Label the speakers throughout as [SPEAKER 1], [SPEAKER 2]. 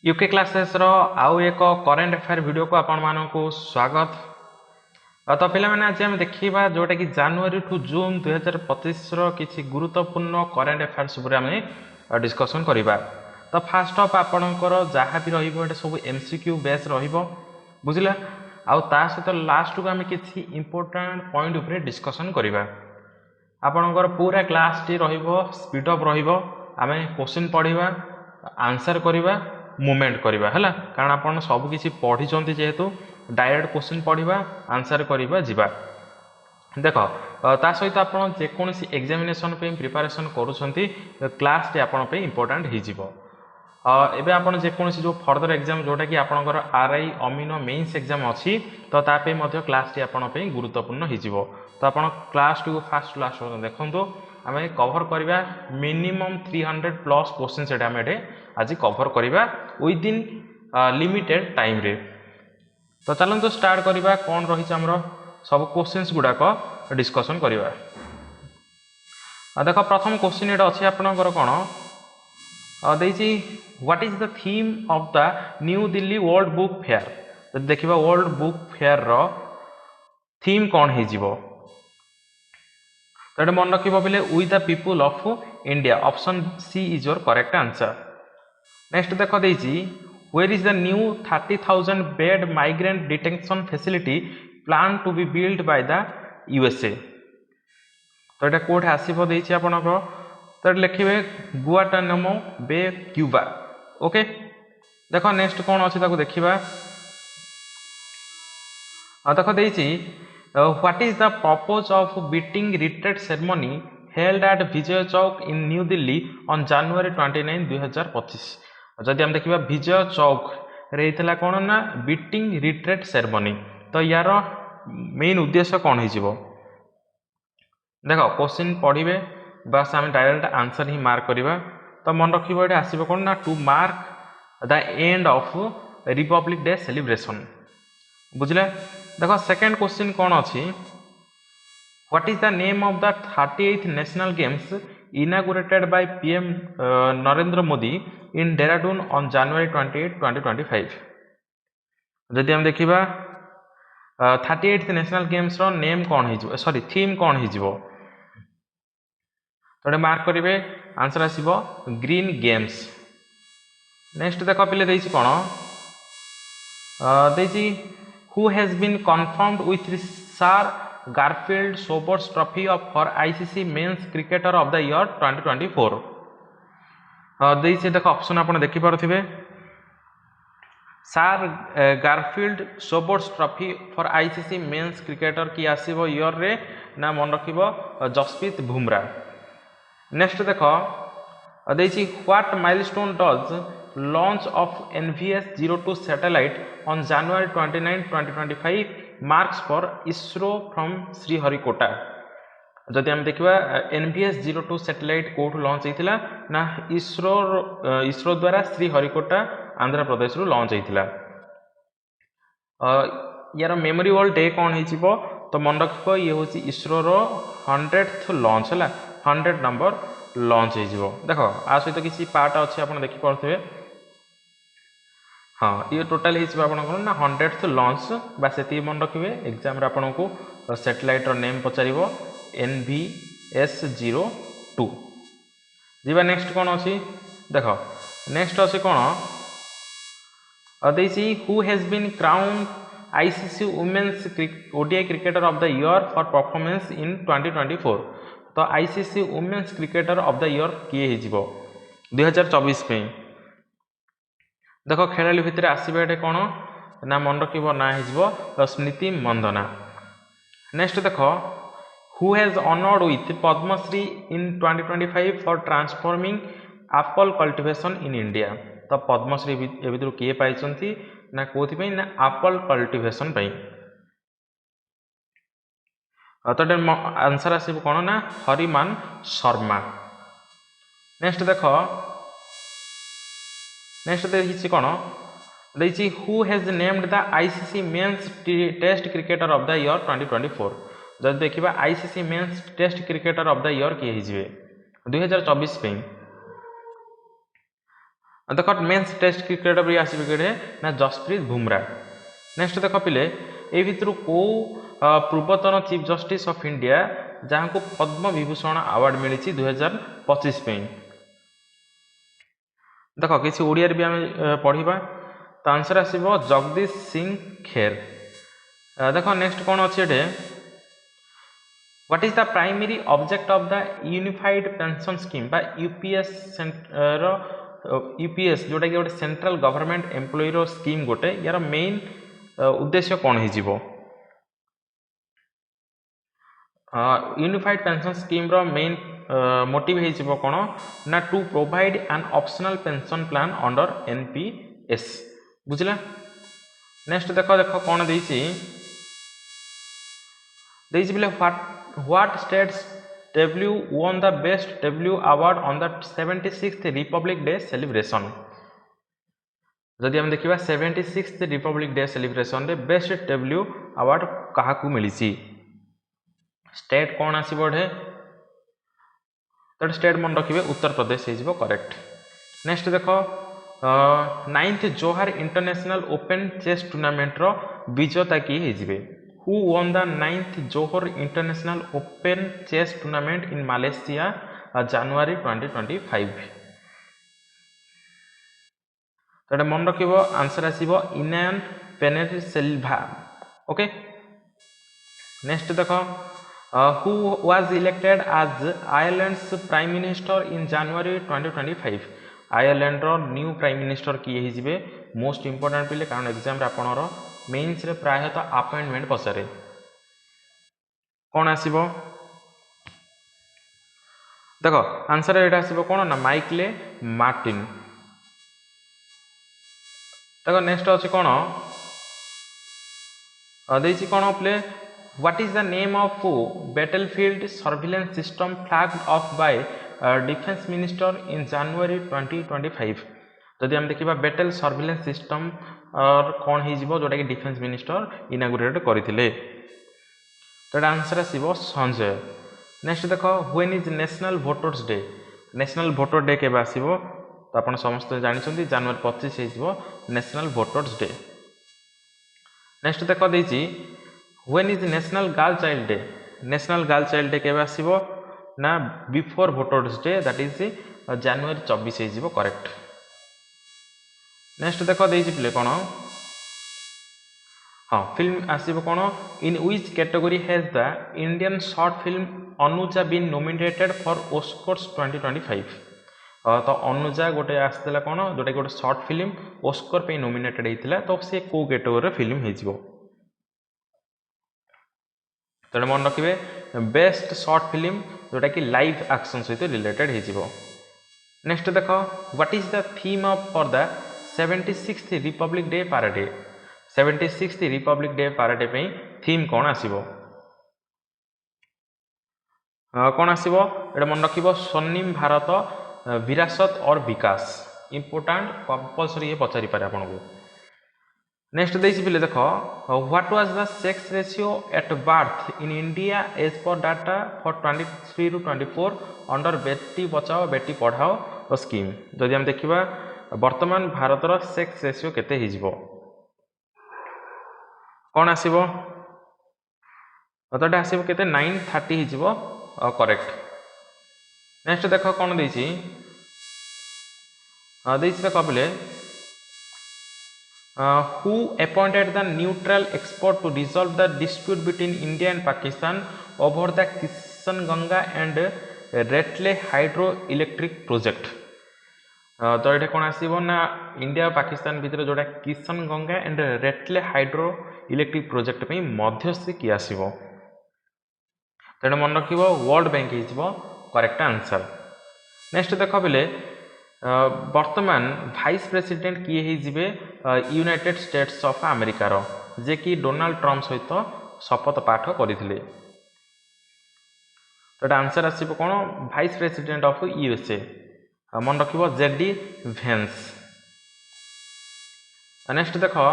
[SPEAKER 1] UK classes रो आउ एक current affair video को आपण मानकु स्वागत। तो पिला माने आज हम देखिबा जोटा कि जनवरी टू जून 2025 रो किछि गुरुत्वपूर्ण करेन्ट अफेयर्स ऊपर हम डिस्कशन करिबा। तो फास्ट ऑफ आपणकर जहाँ भी रहिबो एटा सब एमसीक्यू बेस रहिबो बुझिला। आउ ता सहित लास्ट को हम किछि इंपोर्टेंट पॉइंट ऊपर डिस्कशन करिबा। आपणकर पूरा क्लास टी रहिबो स्पीड अप रहिबो। आमे क्वेश्चन पढिबा आंसर करिबा मूवमेंट करिबा हला, कारण आपण सब किछि पढि चंती जेहेतु डायरेक्ट क्वेश्चन पढिबा आंसर करिबा जिबा। देखो ता सहित आपण जे कोनसी एग्जामिनेशन पे प्रिपरेशन करूछंती क्लास टी आपण पे इंपोर्टेंट हि जिवो। एबे आपण जे कोनसी जो फर्दर एग्जाम जोटा कि आपणकर आरआई अमीनो मेंस एग्जाम अछि तो ता पे मध्ये क्लास टी आपण पे गुरुत्वपूर्ण हि जिवो। तो आपण क्लास टी को फास्ट लास्ट देखंतु आमे कवर करिबा मिनिमम 300 प्लस क्वेश्चन सेटा आमे आज कवर करिबा विद इन लिमिटेड टाइम रे। तो चलंतु स्टार्ट करिबा कोन रही हमरो सब क्वेश्चंस गुडा को डिस्कशन करिबा। देखो प्रथम क्वेश्चन एटा अछि आपनकर कोन देछि what is the theme of the new Delhi world book fair. तो देखिबा वर्ल्ड बुक फेयर रो थीम कोन हे जिवो। तो मन रखिबो बोले we the people of India, option C is your correct answer. Next देखो देछि where is the new 30,000 bed migrant detention facility plan to be build by the USA. तो एटा कोठ आसीबो देछि आपनको। तो लिखिबे गुआटानामो बे क्यूबा। ओके देखो नेक्स्ट कोन अछि ताको देखिबा। देखो देछि what is the purpose of beating retreat ceremony held at Vijay Chowk in new Delhi on January 29, 2025। जदि हम देखिबा विजय चौक रे इतला कोन ना बीटिंग रिट्रीट सेरेमनी। तो यार मेन उद्देश्य कोन हे जिवो। देखो क्वेश्चन पढिबे बस हम डायरेक्ट आंसर ही मार्क करिबा। तो मन रखिबो एटा आसीबो कोन ना to mark the end of Republic Day celebration बुझले। देखो सेकंड क्वेश्चन कोन अछि what is the name of the 38th national games inaugurated by PM Narendra Modi in Dehradun on January 28, 2025। जदि हम देखिबा 38th नेशनल गेम्स रो नेम कोन हे जिवो, सॉरी थीम कोन हे जिवो। तो मार्क करिवे आंसर आसीबो ग्रीन गेम्स। नेक्स्ट देखो पिले देछि कोन देछि who has been confirmed with sir Garfield Sobers trophy of for ICC men's cricketer of the year 2024। देछि देखो ऑप्शन आपण देखि पारथिबे sir Garfield Sobers trophy for ICC men's cricketer की आसीबो ईयर रे ना मन रखिबो जसप्रीत बुमराह। नेक्स्ट देखो देछि what milestone does launch of NVS-02 satellite on January 29, 2025 marks for ISRO from Sriharikota. जदि हम देखिबा NVS-02 सैटेलाइट कोठ लॉन्च हेतिला ना इसरो द्वारा श्रीहरिकोटा आंध्र प्रदेश रु लॉन्च हेतिला। यार मेमोरी वर्ल्ड डे कोन हे जिवो। तो मन रखिबो ये होची इसरो रो 100th लॉन्च हला, 100 नंबर लॉन्च हे जिवो। देखो आ सहित किसी पार्ट अछि आपण देखि परथिबे। हाँ ये टोटल हे जिवो आपण कोन ना 100th लॉन्च बा सेति मन रखिबे। एग्जाम रे आपण को सैटेलाइट रो नेम पचारिबो NVS-02 जिबा। नेक्स्ट कोन अछि देखो नेक्स्ट अछि कोन देछि who has been crowned ICC women's ODI cricketer of the year for performance in 2024। तो ICC women's cricketer of the year किए हे जिवो 2024 पे। देखो खेलाड़ी भितर आसीबे एटे कोन ना मन रखिबो ना हे जिवो स्मृति मंदना। नेक्स्ट देखो who has honoured with Padma Shri in 2025 for transforming apple cultivation in India. तो पद्मश्री ए भितर किए पाइचंती ना कोथि पे ना एप्पल कल्टीवेशन पे। तो आंसर आसीबो कोन ना हरिमान शर्मा। नेक्स्ट देखो नेक्स्ट देखि कोन देछि who has named the ICC men's test cricketer of the year 2024। जब देखिबा ICC men's test cricketer of the year किए हिजिबे 2024 पे। देख मेन्स टेस्ट क्रिकेटर भी आसवे किए ना जसप्रीत बुमरा। नेक्स्ट देख पिले ए भितर को पूर्वतन चीफ जस्टिस ऑफ इंडिया जहाँ को पद्म विभूषण अवार्ड मिली 2025 पे। देख किसी ओडिया भी आम पढ़ा तो आंसर आसो जगदीश सिंह खेर। देख नेक्स्ट कौन अच्छे ये what is the primary object of the unified pension scheme बा यूपीएस यूपीएस जोटा कि गोटे सेंट्रल गवर्नमेंट एम्प्लॉई रो स्कीम गोटे यार मेन उद्देश्य कौन हो यूनिफाइड पेंशन स्कीम रो मेन मोटिव हो कौन ना to provide an optional pension plan under NPS बुझला। नेक्स्ट देख देख कौन देछि बोले what states W won the best W award on the 76th Republic Day celebration। जदि हम देखिबा 76th Republic Day celebration रे बेस्ट W award काहाकू मिली स्टेट कौन आसीबो ढे तो स्टेट मन रखिबे उत्तर प्रदेश हो करेक्ट। नेक्स्ट देखो 9th जोहार इंटरनेशनल ओपन चेस टूर्नामेंट रो विजेता की हेजिबे। Who won the 9th Johor International Open Chess Tournament in Malaysia January 2025। तो मन रखिबो आंसर आसीबो इनान पेनेर सिल्वा। ओके नेक्स्ट देखो who was elected as Ireland's prime minister in January 2025। Ireland रो new prime minister किए हिजिबे most important पिले कारण एग्जाम रे आपनरो मेन्स रे प्रायतः अपॉइंटमेंट पसरे कौन आसीबो देखो आंसर एटा आसीबो कौन ना माइकले मार्टिन। देखो नेक्स्ट अछि कौन देछि कौन प्ले what is the name of battlefield surveillance system flagged off by defence minister in January 2025। जदि हम देखिबा बैटल सर्विलेंस सिस्टम और कौन हो जोटा कि डिफेंस मिनिस्टर इनागुरेट करथिले तो आंसर आसीबो संजय। नेक्स्ट देखो when is national voters day. National voter day केबे आसीबो तो आपण समस्त जानिछन्ती जनवरी 25 हो नेशनल वोटर्स डे। नेक्स्ट देखो देछि when is national girl child day. National girl child day केबे आसीबो ना before voters day that is January 24 हो करेक्ट। नेक्स्ट देखो देछि प्ले कोन हाँ फिल्म आसीबो कोन in which category has the Indian short film Anuja been nominated for Oscars 2025। तो अनुजा गोटे आसला कोन जोटा गोटे शॉर्ट फिल्म ऑस्कर पे नॉमिनेटेड हेतिला तो से को कैटेगरी फिल्म हेजिबो तो मन रखिबे बेस्ट शॉर्ट फिल्म जोटा कि लाइव एक्शन सहित रिलेटेड हेजिबो। नेक्स्ट देखो what is the theme of for the 76th Republic day parade. 76th Republic day parade पे थीम कौन आसीबो कौन आसीबो एटा मन रखिबो स्वर्णिम भारत विरासत और विकास इंपोर्टेंट कंपलसरी ये पचारि पारे आपन को। नेक्स्ट देछि पिले देखो what was the sex ratio at birth in India as per data for 23 to 24 under Beti Bachao Beti Padhao scheme. जदि हम देखिबा वर्तमान भारतर सेक्स रेशियो केते हिजिबो कौन आसीबो तो आसीबो केते 930 हिजिबो करेक्ट। नेक्स्ट देखो कौन देछि देखो पिले who appointed the neutral expert to resolve the dispute between India and Pakistan over the Kishan Ganga and Ratle hydroelectric project। तो ये कौन आसीबो ना इंडिया और पाकिस्तान भितर जोटा Kishan Ganga and Ratle hydro electric project पे मध्यस्थी किए आसीबो तो मन रखिबो वर्ल्ड बैंक हिजिबो करेक्ट आंसर। नेक्स्ट देखो बिले वर्तमान वाइस प्रेसिडेंट किए हिजिबे यूनाइटेड स्टेट्स ऑफ अमेरिका रो जे कि डोनाल्ड ट्रम्प सहित शपथ पाठ करथिले तो आंसर आसीबो कोन वाइस प्रेसिडेंट ऑफ यूएसए मन रखिबो जेडी भेंस। नेक्स्ट देखो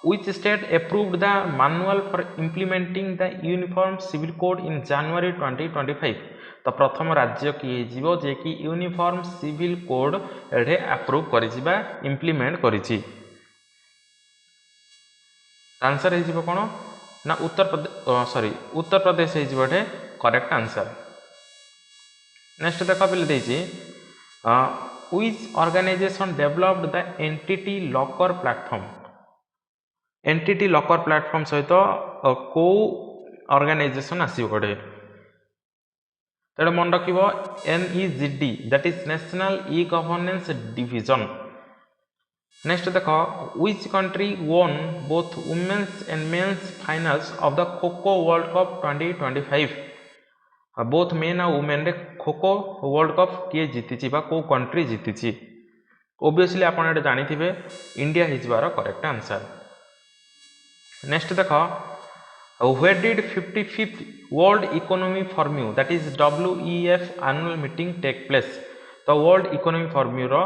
[SPEAKER 1] which state approved the manual for implementing the uniform civil code in January 2025। तो प्रथम राज्य किए जीवो जे कि यूनिफॉर्म सिविल कोड एठे अप्रूव करिछि बा इंप्लीमेंट करिछि। आंसर हे जीवो कोन ना उत्तर प्रदेश हे जीवो एठे करेक्ट आंसर। नेक्स्ट देखो बिल देछि which organization developed the entity locker platform। Entity locker platform सहित को ऑर्गेनाइजेशन आसी पड़े तेरे मन रखिबो NEGD that is national E governance division. Next देखो which country won both women's and men's finals of the खो वर्ल्ड कप 2025। बोथ मेन और वुमेन रे खो वर्ल्ड कप किए जीति बा को कंट्री जीति। ओबियसली आपण एटा जानि थिबे इंडिया हिज बार करेक्ट आंसर। नेक्स्ट देखो where did 55th World Economic Forum that is WEF annual meeting take place। तो वर्ल्ड इकोनॉमिक फोरम रो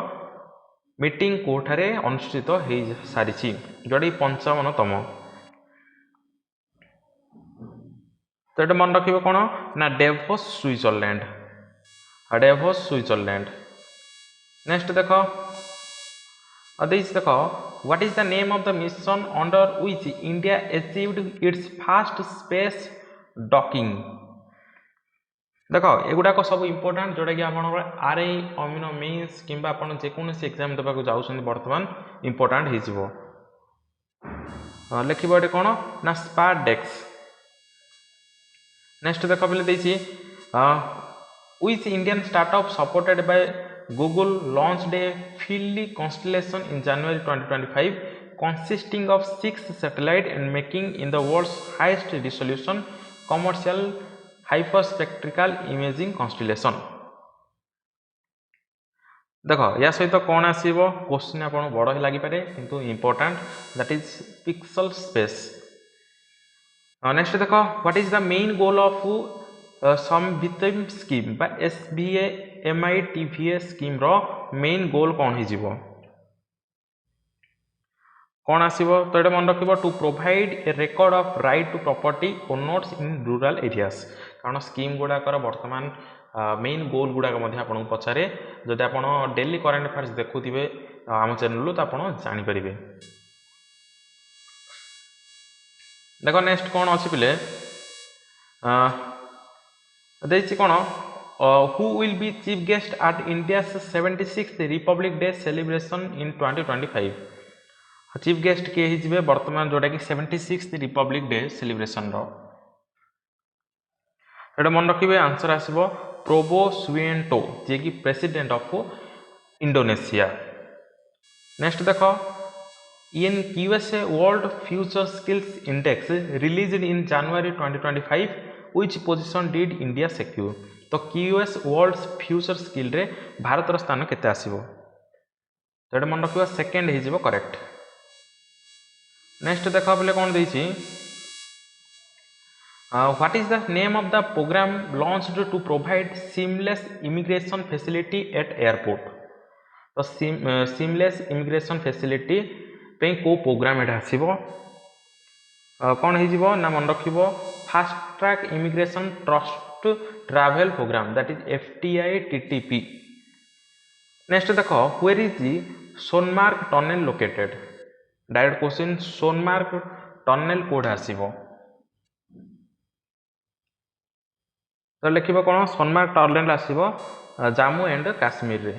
[SPEAKER 1] मीटिंग कोठारे अनुष्ठित हो सारी जोड़ी 55तम। तो ये मन रखिबो कोन ना Davos Switzerland Davos Switzerland. Next देखो देखो what is the name of the mission under which India achieved its first space docking। देखो एगुड़ाक सब इंपोर्टेंट जोटा कि आप आरआई अमीनो मेन्स किंबा आप जेकोसी एग्जाम देवाक जाऊँ बर्तमान इंपोर्टेंट हो लिखब ये कौन ना स्पार डेक्स। नेक्स्ट देख पे which Indian startup supported by Google launched a Philly constellation in January 2025 consisting of 6 satellites and making in the world's highest resolution commercial hyperspectral imaging constellation। देखो या सहित कौन आसीबो क्वेश्चन आपन बड़ ही लागि पारे किंतु important that is pixel space. Next देखो what is the main goal of समवितम स्कीम बा SBA MITVA स्कीम रो मेन गोल कौन ही जीवो कौन आसीबो। तो ये मन रखिबो to provide a record of right to property owners in rural areas. कारण स्कीम गुड़ाकर वर्तमान मेन गोल गुड़ाक आपको पचारे जदि आप डेली करेन्ट अफेयर्स देखुवे आम चैनल तो आप जापर। देखो नेक्स्ट कौन अच्छी पिले देखिए कौन who will be chief guest at India 76th Republic Day celebration in 2025। Chief guest किए ही बर्तमान जोटा कि 76th रिपब्लिक डे सेलिब्रेशन रो मन रखिए आंसर आसब प्रोबो सुएंटो जे कि प्रेसिडेंट ऑफ इंडोनेशिया। नेक्स्ट देखो इन USA world future skills index released in January 2025 which position did India secure। तो US world future skill रे भारत रो स्थान केते आसीबो तो मन रखिबो सेकंड हे जिवो करेक्ट। नेक्स्ट देखो बोले कौन देछि what is the name of the programme launched to provide seamless immigration facility at airport. तो सीमलेस इमिग्रेशन फैसिलिटी पे को प्रोग्राम एटा आसीबो कौन हे जिवो ना मन रखिबो fast track immigration trust travel programme that is FTI-TTP। Next देखो where is the Sonmarg tunnel located. Direct question Sonmarg tunnel कोड आसीबो तो लिखिबो कोन सोनमार्ग टनल आसीबो जम्मू एंड काश्मीर रे।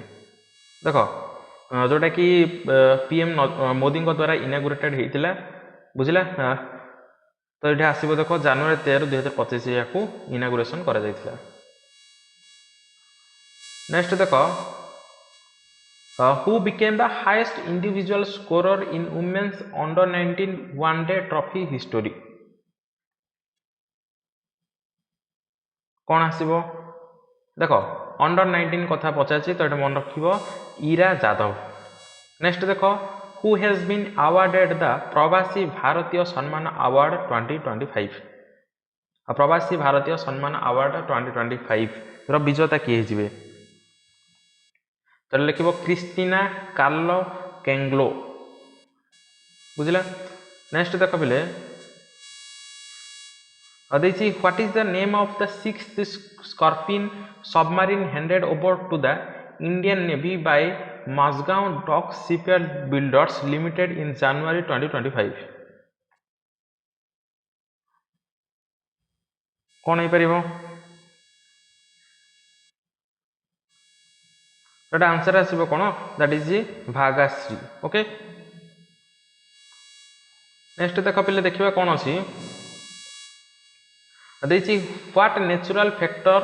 [SPEAKER 1] देखो जोटा कि PM मोदी द्वारा इनागुरेटेड होता बुझला तो ये आसो देख January 13, 2025 या इनागुरेशन करा जायतिला। नेक्स्ट देख who became the highest individual scorer in women's under nineteen one day trophy history. कौन आसीबो देखो अंडर-19 कथा पचार तो ये मन रखिबो ईरा जादव। नेक्स्ट देखो who has been awarded the Pravasi Bharatiya सम्मान अवार्ड 2025। प्रवासी भारतीय सम्मान अवार्ड 2025 रो विजेता किए हिजिबे तो लिखिबो क्रिस्टीना कार्लो केंग्लो बुझला। नेक्स्ट देख बिले देखिए what is the name of the sixth Scorpene submarine handed over to the Indian navy by Mazagon dock shipyard builders limited in January 2025 कौन हो पारिबो एटा आंसर आसीबो कोन that is Vaghsheer okay next देख पिले देखिबा कोन अछि देखिए what natural factor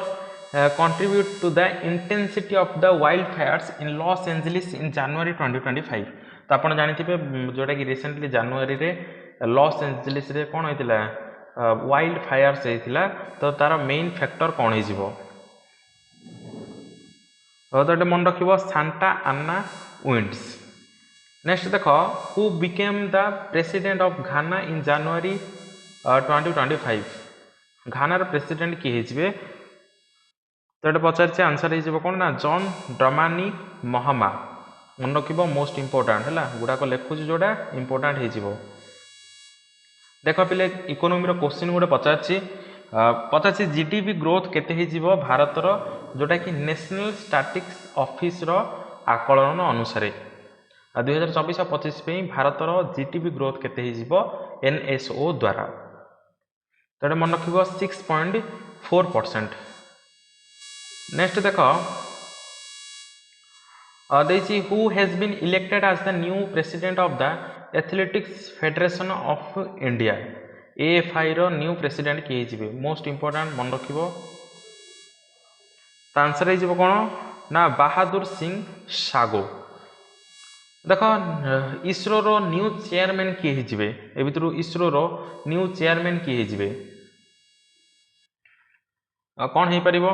[SPEAKER 1] contribute to the intensity of the wildfires in Los Angeles in January 2025 तो आपण जानिथिबे जोटा कि रिसेंटली जनवरी रे लॉस एंजलिस रे कोन होइतिला वाइल्ड फायर्स होइतिला तो तार मेन फैक्टर कोन होइजिवो तो एटा मन रखिबो सांता अन्ना विंड्स नेक्स्ट देखो who became the president of Ghana in January 2025 Ghana रो प्रेसिडेंट की हिजबे तो ये पचार आंसर हो कौन ना जॉन ड्रामानी महमा मन रख मोस्ट इंपोर्टाट है गुड़ाक लिखुच जोड़ा इंपोर्टाट हो देख पे इकोनोमी क्वेश्चन गोटे पचार जीडीपी ग्रोथ केते हो भारतर जोटा कि नेशनल स्टैटिक्स ऑफिस रो आकलन अनुसार 2024-25 भारतर जीडीपी ग्रोथ केते हो एनएसओ द्वारा तो मन रख 6.4%। नेक्स्ट देख देखिए who has been elected as the new president of the Athletics Federation of India AFI रो न्यू प्रेसिडेंट किए जिवे मोस्ट इंपोर्टेंट मन रखिबो तो आंसर हो कौन ना बहादुर सिंह सागो देख इसरो रो न्यू चेयरमैन किए जिवे ए भितरु इसरो रो न्यू चेयरमैन किए जिवे कौन हो पारिबो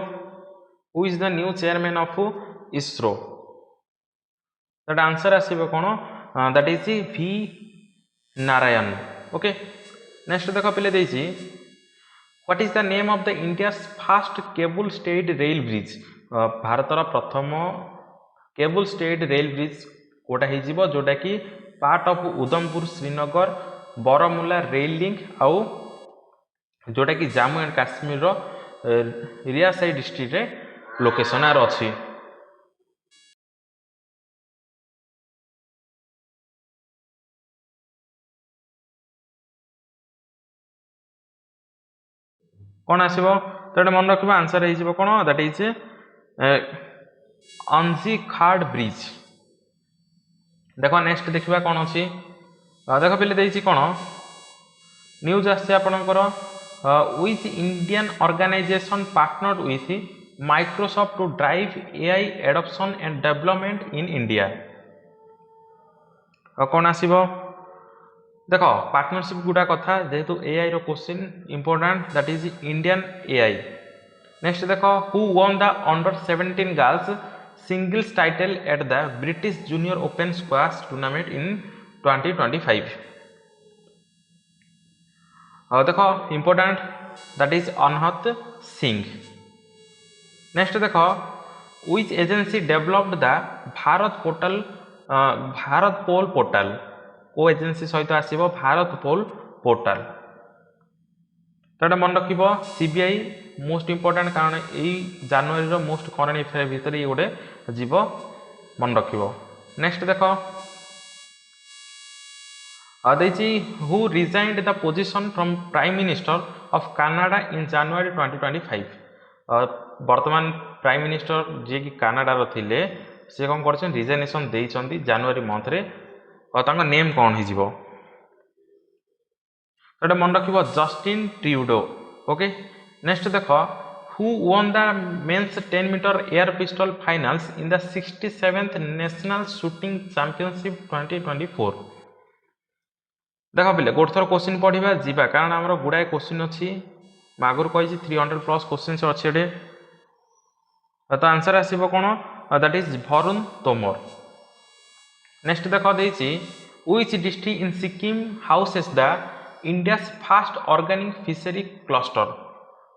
[SPEAKER 1] who is the new chairman of ISRO that answer आसीबो कोन that is V Narayan okay next देख पिले देछि what is the name of the India fast cable stayed rail bridge भारतर प्रथम केबल स्टेड रेल ब्रिज कोटा हो जिवो जोटा कि part of Udhampur Srinagar Baramulla rail link आउ जोटा कि Jammu and Kashmir row रियासाई district रे लोकेशन आर अच्छी कौन आसो तो मन रखा आंसर हो कौन दैट इज अंजी खाड़ ब्रिज देख नेक्स्ट देखा कौन अच्छी देख पे देखिए कौन न्यूज आपर which Indian organisation partner with Microsoft to drive AI adoption and development in India कौन आसो देख पार्टनरशिप गुड़ा कथा जेहेतु एआई रो question important that is Indian AI next देख who won the under 17 girls singles title at the British junior open squash tournament in 2025 देख important that is Anahat Singh next देख which agency developed the Bharatpol portal को agency सहित आसीबो भारत पोल portal तो मन रख CBI most important कारण यही जनवरी मोस्ट करेंट अफेयर भितर ये गोटे जीव मन रख नेक्स्ट देख who resigned the position from prime minister of Canada in January 2025 वर्तमान प्राइम मिनिस्टर जी कि कनाडार थिले से कौन कर रिजाइनेशन देइछंती जनवरी मंथ रे और तांका नेम कौन हो मन रख जस्टिन ट्रूडो ओके नेक्स्ट देख who won the men's 10 metre air pistol finals in the 67th national shooting championship 2024 देख पे गोटे थर क्वेश्चन पढ़ा जीवा कारण आम गुड़ाए क्वेश्चन अच्छी आगुरी कही 300+ क्वेश्चन अच्छे तो आंसर आसो कौन that is Varun Tomar next देख देछि which district in Sikkim houses the India fast organic fishery cluster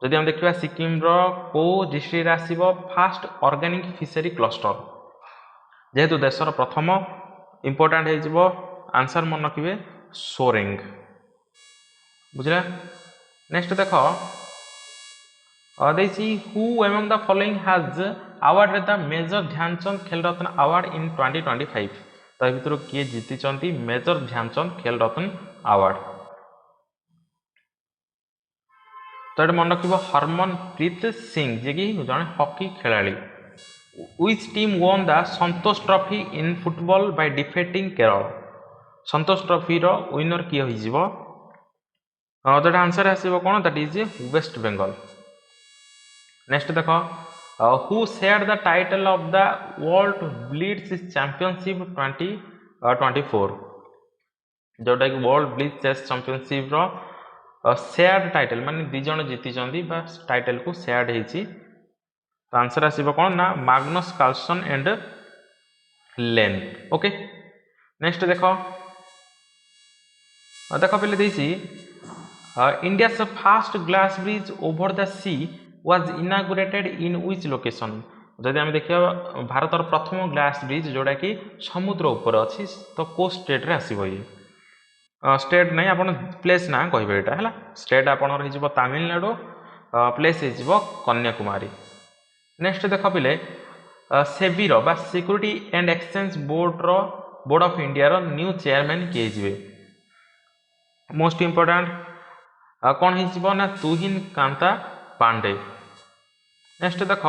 [SPEAKER 1] जदि हम देखा सिक्किम को डिस्ट्रिक्ट आसीबो फास्ट ऑर्गेनिक फिशरी क्लस्टर जेहेतु देशर प्रथम इंपोर्टेंट हो आंसर मन रखिए सोरेंग बुझला नेक्स्ट देख देखिए who among the following has award the major Dhyan Chand Khel Ratna award in 2025 तो भर किए जीति मेजर ध्यानचंद खेल रत्न अवार्ड तो ये मन रख हरमनप्रीत सिंह जी कि जड़े हॉकी खिलाड़ी which team won the Santosh trophy in football by defeating Kerala Santosh trophy रो विनर किए हो तो आंसर आसो कौन that is West Bengal next देख who share the title of the world blitz championship 2024 जोटा कि वर्ल्ड ब्लिट्ज चेस चैंपियनशिप रो शेयर टाइटल माने दी जण जीति टाइटल को शेयर होती तो आंसर आसो कौन ना मैग्नस कार्लसन एंड लेन ओके नेक्स्ट देख देख पे देखिए India first glass bridge over the sea was inaugurated in which location जदि आम देखा भारतर प्रथम ग्लास ब्रिज जोड़ा कि समुद्र उपर अच्छी तो को स्टेट रे आसो ये स्टेट नहीं आप प्लेस ना कहे यहाँ है स्टेट आपणर हो तमिलनाडु प्लेस हो कन्याकुमारी नेक्स्ट देख पे सेबीर बा Security and Exchange Board of India रो न्यू चेयरमैन किए मोस्ट इंपोर्टेंट कौन हो ना तुहिन कांता पांडे नेक्स्ट देख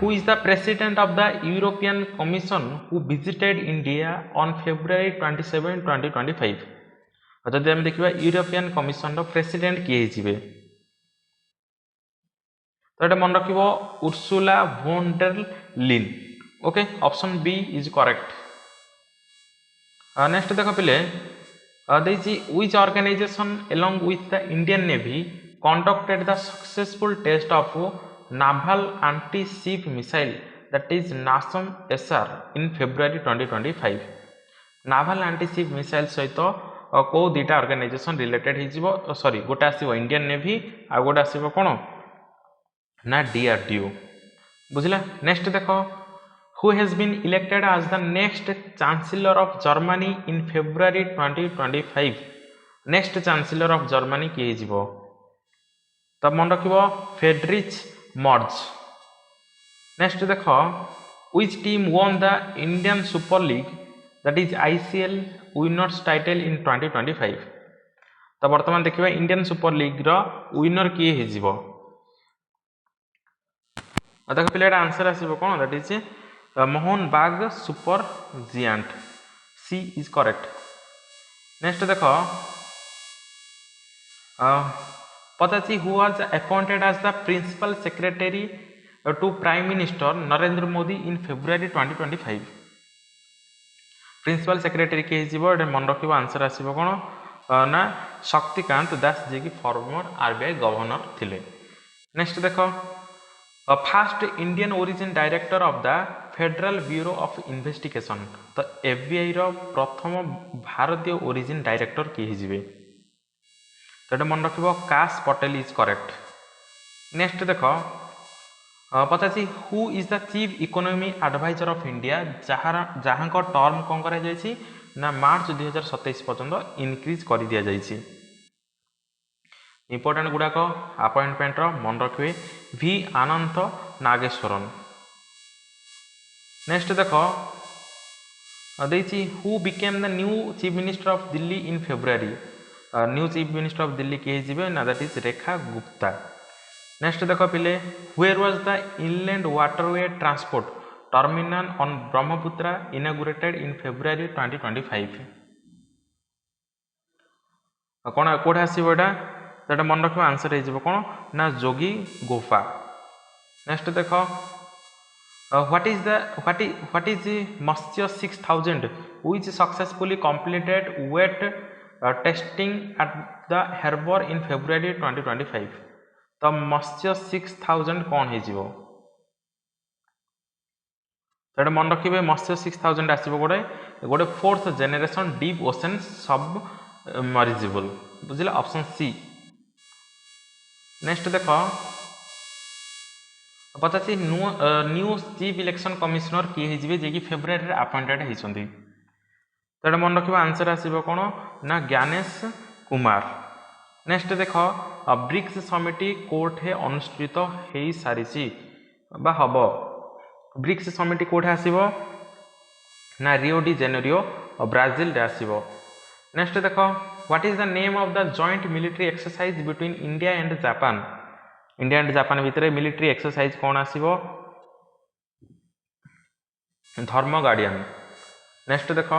[SPEAKER 1] who is the president of the European Commission who visited India on February 27 2025 जदि आम देखा यूरोपियन कमिशन रो प्रेसिडेंट किए तो ये मन रख Ursula von der Leyen okay option B is correct next देख पे which organization along with the Indian Navy conducted the successful test of naval anti-ship missile that is NASAM SR in February 2025 naval anti-ship missile सहित को दीटा organisation related हो sorry गोटे आसो Indian navy आ गोटे आसो कौन ना DRDO बुझला नेक्स्ट देख who has been elected as the next chancellor of Germany in February 2025 next chancellor of Germany किए जीवो तब मन रखिबो फेडरिच मर्ज नेक्स्ट देख which team won the Indian Super League that is ICL winners title in 2025 तो वर्तमान देखिबा Indian super league रो winner किए हे जीवो देख पिलेटा आंसर आसीबो कोन that is Mohun Bagan super giant C is correct next देख पचासी who was appointed as the principal secretary to prime minister Narendra Modi in February 2025 principal secretary किए मन रख आंसर आसो कौन ना शक्तिकांत दास जी की फॉर्मर RBI गवर्नर थिले नेक्स्ट देख first Indian origin director of the federal bureau of investigation तो FBI रो प्रथम भारतीय ओरिजिन डायरेक्टर किए तो मन रख काश पटेल इज करेक्ट नेक्स्ट देख पचासी who is the chief economy adviser of India जहाँ टर्म कौन कर ना मार्च 2027 पर्यंत इनक्रीज कर दि जाइए इंपोर्टेंट गुड़ाक अपॉइंटमेंट मन रखिए V अनंत नागेश्वरन नेक्स्ट देख देखिए who became the new chief minister of Delhi in February new chief minister of Delhi किए ना that is Rekha Gupta next देख पिले where was the inland waterway transport terminal on Brahmaputra inaugurated in February 2025 कौन कौट आसो यहाँ मन रख आंसर हो कौन ना जोगी गुफा नेक्स्ट देख what is Matsya 6000 which successfully completed weight testing at the harbour in February 2025 तो मत्स्य 6000 कौन हो मन रखिए मत्स्य 6000 आसो गोटे गोटे 4th जेनेरेशन डीप ओशन सब मरिजिबल बुझे ऑप्शन सी नेक्स्ट देख पचासी न्यू चीफ इलेक्शन कमिशनर किए जे कि फेब्रुआरी अपॉइंटेड होती तो मन रखिए आंसर आसो कौन ना ज्ञानेश कुमार नेक्स्ट देख ब्रिक्स समिट कोठे अनुष्ठित हो सारी बा हम ब्रिक्स समिट कोठे आसो ना रियो डी जेनेरियो ब्राजिल रे आसो। नेक्स्ट देख what is the name of the joint military exercise between India and Japan. India and Japan भितर मिलिट्री एक्सरसाइज कौन आसो धर्म गार्डियन। नेक्स्ट देख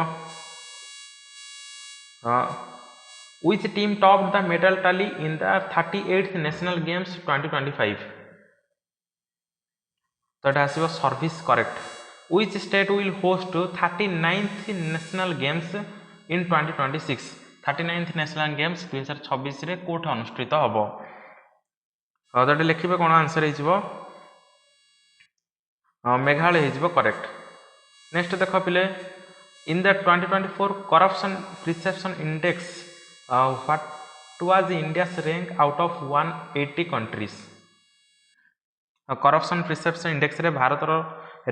[SPEAKER 1] which team topped the medal tally in the 38th national games 2025। तो এটা আসিব service correct. which state will host 39th national games in 2026। 39th national games 2026 रे कोठ अनुष्ठित हबो। तो ये लिखिबे कोन आंसर हिजबो मेघालय हिजबो करेक्ट। नेक्स्ट देख पिले in the 2024 corruption perception index what was India's rank out of 180 countries। Corruption perception index रे भारत रो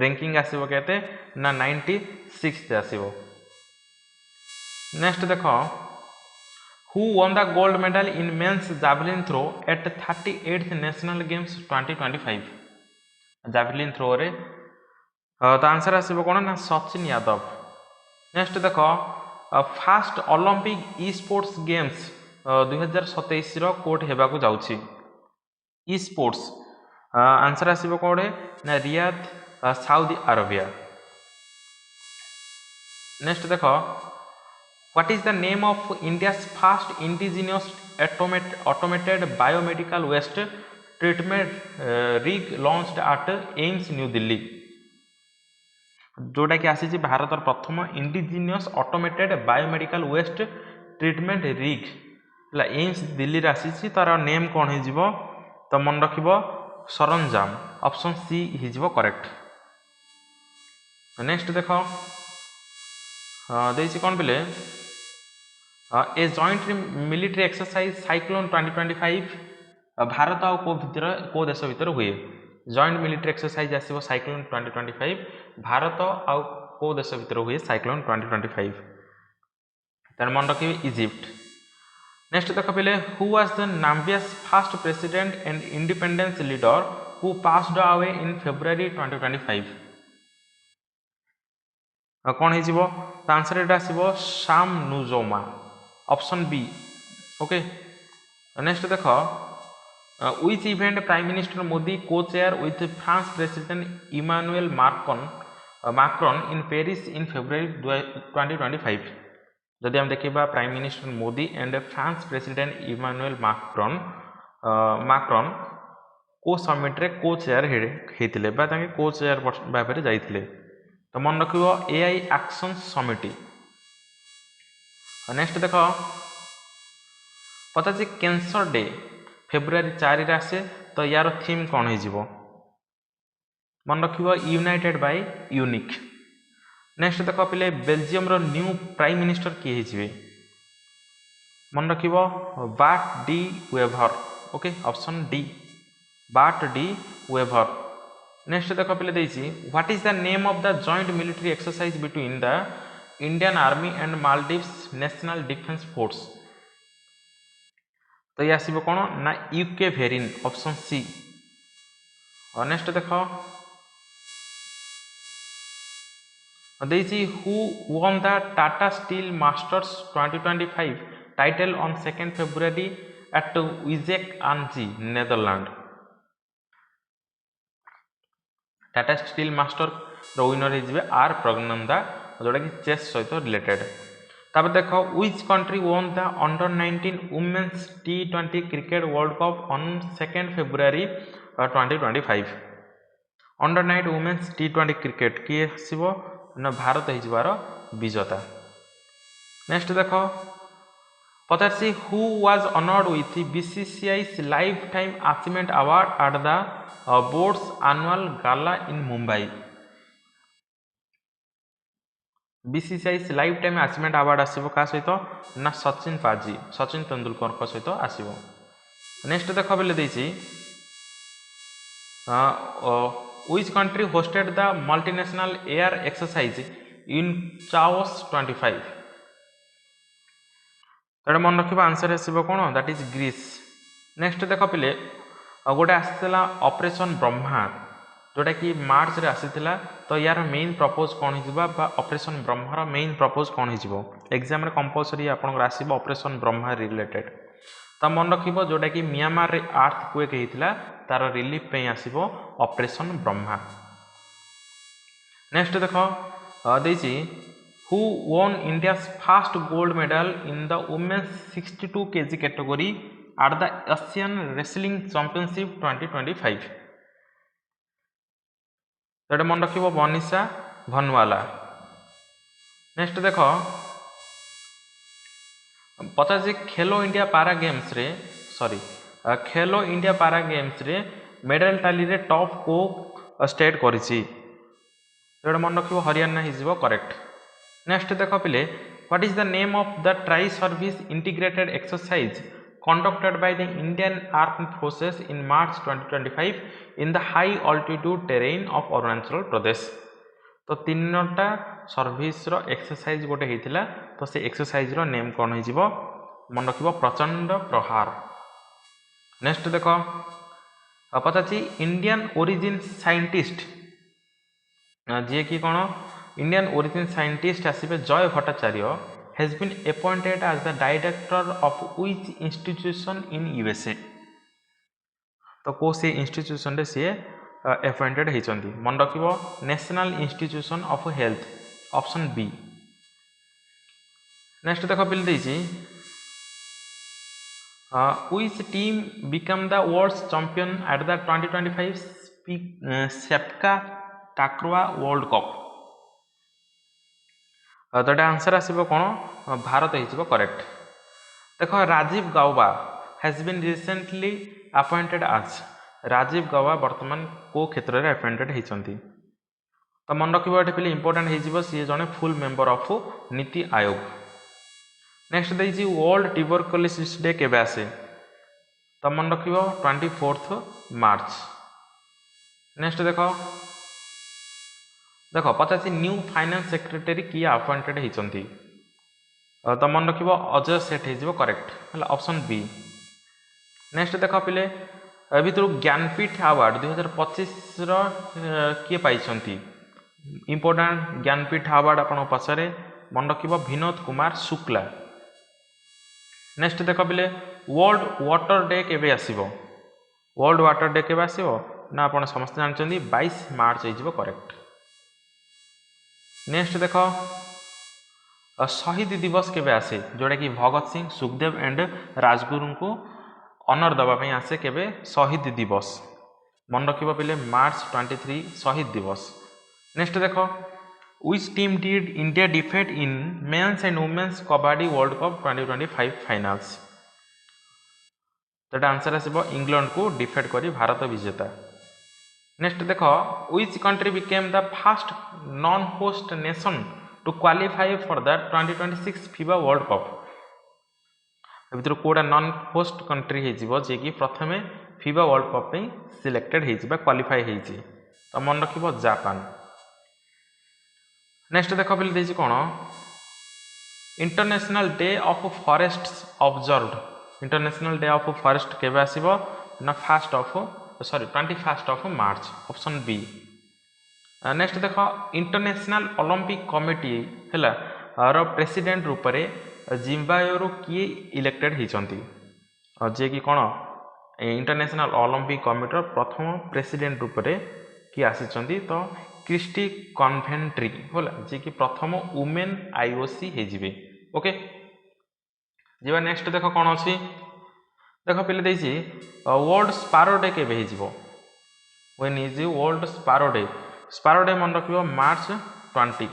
[SPEAKER 1] ranking आसीबो केते ना 96 आसीबो। नेक्स्ट देखो who won the gold medal in men's javelin throw at 38th national games 2025। Javelin throw रे तो answer आसीबो कोन ना सचिन यादव। नेक्स्ट देखो first Olympic esports games 2027 रो कोड हेबा को जाउछि ई स्पोर्ट्स आंसर आसीबो कोडे ना रियाद सऊदी अरेबिया। नेक्स्ट देखो what is the name of India's first indigenous automated biomedical waste treatment rig launched at AIIMS new Delhi. जोटा कि आसी भारत प्रथम indigenous automated biomedical waste treatment rig AIIMS Delhi आसी तार नेम कौन हो तो मन रख सरंजाम ऑप्शन सी हिजबो करेक्ट। नेक्स्ट देख देसी कौन पिले A joint military exercise cyclone 2025 Bharat आ को देश भितर हुए। जॉइंट मिलिट्री एक्सरसाइज आसीबो साइक्लोन 2025 भारत आ को देश भितर हुए साइक्लोन 2025 तार मन रखिबे इजिप्ट। नेक्स्ट देख पिले who was the Namibia's first president and independence leader who passed away in February 2025। कौन हो आंसर एटा आसीबो Sam Nujoma option B okay. Next देख which event Prime Minister Modi co-chair with France President Emmanuel Macron in Paris in February 2025। जदि हम देखिबा prime minister Modi and France president Emmanuel Macron को summit रे को चेयर हेतिले बा ताके को चेयर भाबरे जाइथिले तो मन रखिबो एआई एक्शन समिट। नेक्स्ट देखो पता कैंसर डे फेब्रुआरी 4 रे आसे तो यार थीम कौन हो मन रखिबो यूनाइटेड बाय यूनिक। नेक्स्ट देख पिले बेल्जियम रो न्यू प्राइम मिनिस्टर किए हिजबे मन रखिबो Bart De Wever okay option D Bart De Wever. Next देख पिले देछि what is the name of the joint military exercise between the Indian army and Maldives national defence force. तो ये आसीबो कोन ना यूके वेरिन ऑप्शन सी। और next देख देसी who won the Tata Steel Masters 2025 title on 2nd February at Wieck aan Zee, Netherlands। Tata steel master winner हो R Praggnanandhaa जोटा कि चेस सहित रिलेटेड। तापर देख which country won the under 19 women's T20 cricket world cup on 2nd February 2025। Under 9 women's T20 cricket किए आसीबो ना भारत हिजबार विजेता। नेक्स्ट देख पचासी who was honoured with BCCI lifetime achievement award at the board's annual gala in Mumbai. BCCI lifetime achievement award आसीबो का सहित ना सचिन पाजी सचिन तेंदुलकर को सहित आसीबो। नेक्स्ट देख बेले देछि which country hosted the multinational air exercise in Chaos 25। तो मन रखिबा आंसर आसीबो कोन दैट इज ग्रीस। नेक्स्ट देख पिले गोटे आसीला ऑपरेशन ब्रह्मा जोटा कि मार्च रे आसीथिला। तो यार मेन प्रपोज कौन हो ऑपरेशन ब्रह्मार मेन प्रपोज कौन हो एग्जाम रे कंपलसरी आपन आसीबो ऑपरेशन ब्रह्मा रिलेटेड। तो मन रखिबो जोटा कि म्यांमार रे अर्थक्वेक हेतिला तार रिलीफ पे आसीबो ऑपरेशन ब्रह्मा। नेक्स्ट देख देछि who won India's first gold medal in the women's 62 kg category at the Asian Wrestling Championship 2025। तो मन रखिबो बनिशा भनवाला। नेक्स्ट देख पचास खेलो इंडिया पारा गेम्स रे खेलो इंडिया पारा गेम्स रे मेडल टाली रे टॉप को स्टेट करिछि। तो मन रखिबो हरियाणा हिजबो करेक्ट। नेक्स्ट देख पिले what is the name of the tri service integrated exercise conducted by the Indian Armed Forces in March 2025 in the high altitude terrain of Arunachal Pradesh। तो तीनटा service रो exercise गोटे हेतिला। तो से exercise रो name कोन हिजिबो मन रखिबो प्रचंड प्रहार। नेक्स्ट देख पचासी इंडियन ओरिजिन साइंटिस्ट जे कि कोन इंडियन ओरिजिन साइंटिस्ट आसीबे जय Bhattacharya has been appointed as the director of which institution in USA। तो को से इंस्टीट्यूशन रे से अपॉइंटेड हेचंती मन रखिबो national institution of health option B. Next देख पिल देछि which team become the world champion at the 2025 sepak takraw world cup. तो आंसर आसीबो कोन भारत हिजबो करेक्ट। देखो Rajiv Gauba has been recently appointed as Rajiv Gauba वर्तमान को क्षेत्र में अपॉइंटेड होती। तो मन रखिबो एठी पहिले इंपोर्टेंट हेजिबो सी जने full member of NITI Aayog. Next देछि वर्ल्ड ट्यूबरकुलोसिस डे केबे आसे। तो मन रखिबो 24 मार्च। नेक्स्ट देखो पचासी न्यू फाइनेंस सेक्रेटरी किए अपॉइंटेड होती। तो मन रखिबो अजय सेठ हेजिबो करेक्ट ऑप्शन बी। नेक्स्ट देख पिले भितर ज्ञानपीठ अवार्ड 2025 किए पाइछंती इंपोर्टेंट ज्ञानपीठ अवार्ड आपण पछरे मन रखिबो विनोद कुमार शुक्ला। नेक्स्ट देख पिले वर्ल्ड वाटर डे केबे आसीबो। वर्ल्ड वाटर डे केबे आसीबो ना आपण समस्त जानचंदी 22 मार्च हेजिबो करेक्ट। नेक्स्ट देख शहीद दिवस केबे आसे जोड़ा कि भगत सिंह सुखदेव एंड राजगुरु को ऑनर दवाई आसे केबे शहीद दिवस मन रखिबो पिले मार्च 23 शहीद दिवस। नेक्स्ट देख which team did India defeat in men's and women's kabaddi world cup 2025 finals. तो आंसर आसीबो इंग्लैंड को डिफेट करी भारत विजेता। नेक्स्ट देख which country became the first non host nation to qualify for the 2026 FIBA world cup. भितर कोडा non host country हेजिबो जे कि प्रथमे फीबा वर्ल्ड कप पे सिलेक्टेड हेजि बा क्वालिफाई हेजि। तो मन रखिबो जापान। नेक्स्ट देखो बिल देछि कोन international day of forests observed. International day of forest केबे आसीबो ना 21 of March option B. Next देखो इंटरनेशनल ओलंपिक कमिटी हैला रो प्रेसिडेंट रूप रे जिम्बाब्वे किए इलेक्टेड होती जे कि कौन इंटरनेशनल ओलंपिक कमिटी प्रथम प्रेसिडेंट रूप से किए आसी। तो क्रिस्टी कन्वेंट्री होला जे कि प्रथम वुमेन आईओसी हेजिबे। ओके जीवा नेक्स्ट देख कौन अच्छी देख पे देछि वर्ल्ड स्पारो डे केबे हेजिबो। When is world sparrow day. Sparrow day मन रखिबो मार्च 20।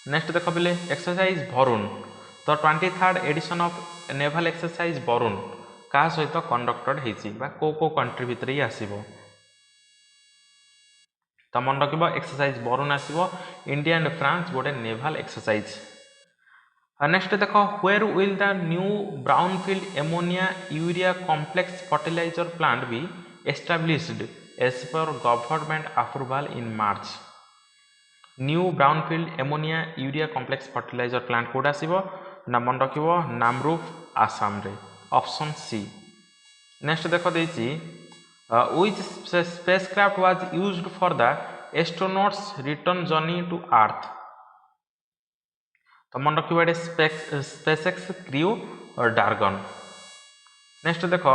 [SPEAKER 1] नेक्स्ट देख पिले एक्सरसाइज वरुण। तो 23rd edition of naval exercise Varun क्या सहित कंडक्टेड होती को कंट्री भितर ही आसीबो। तो मन रखिबो एक्सरसाइज वरुण आसीबो इंडिया एंड फ्रांस गोटे नेवल एक्सरसाइज। नेक्स्ट देख where will the new brownfield ammonia urea complex fertiliser plant be established as per government approval in March. New brownfield ammonia urea complex fertiliser plant कोड आसीबो ना मन रखिबो नामरूप आसाम रे option C. Next देख देछि which spacecraft was used for the astronauts return journey to earth. तो मन रखिबो एटे स्पेसएक्स क्रू डार्गन। नेक्स्ट देख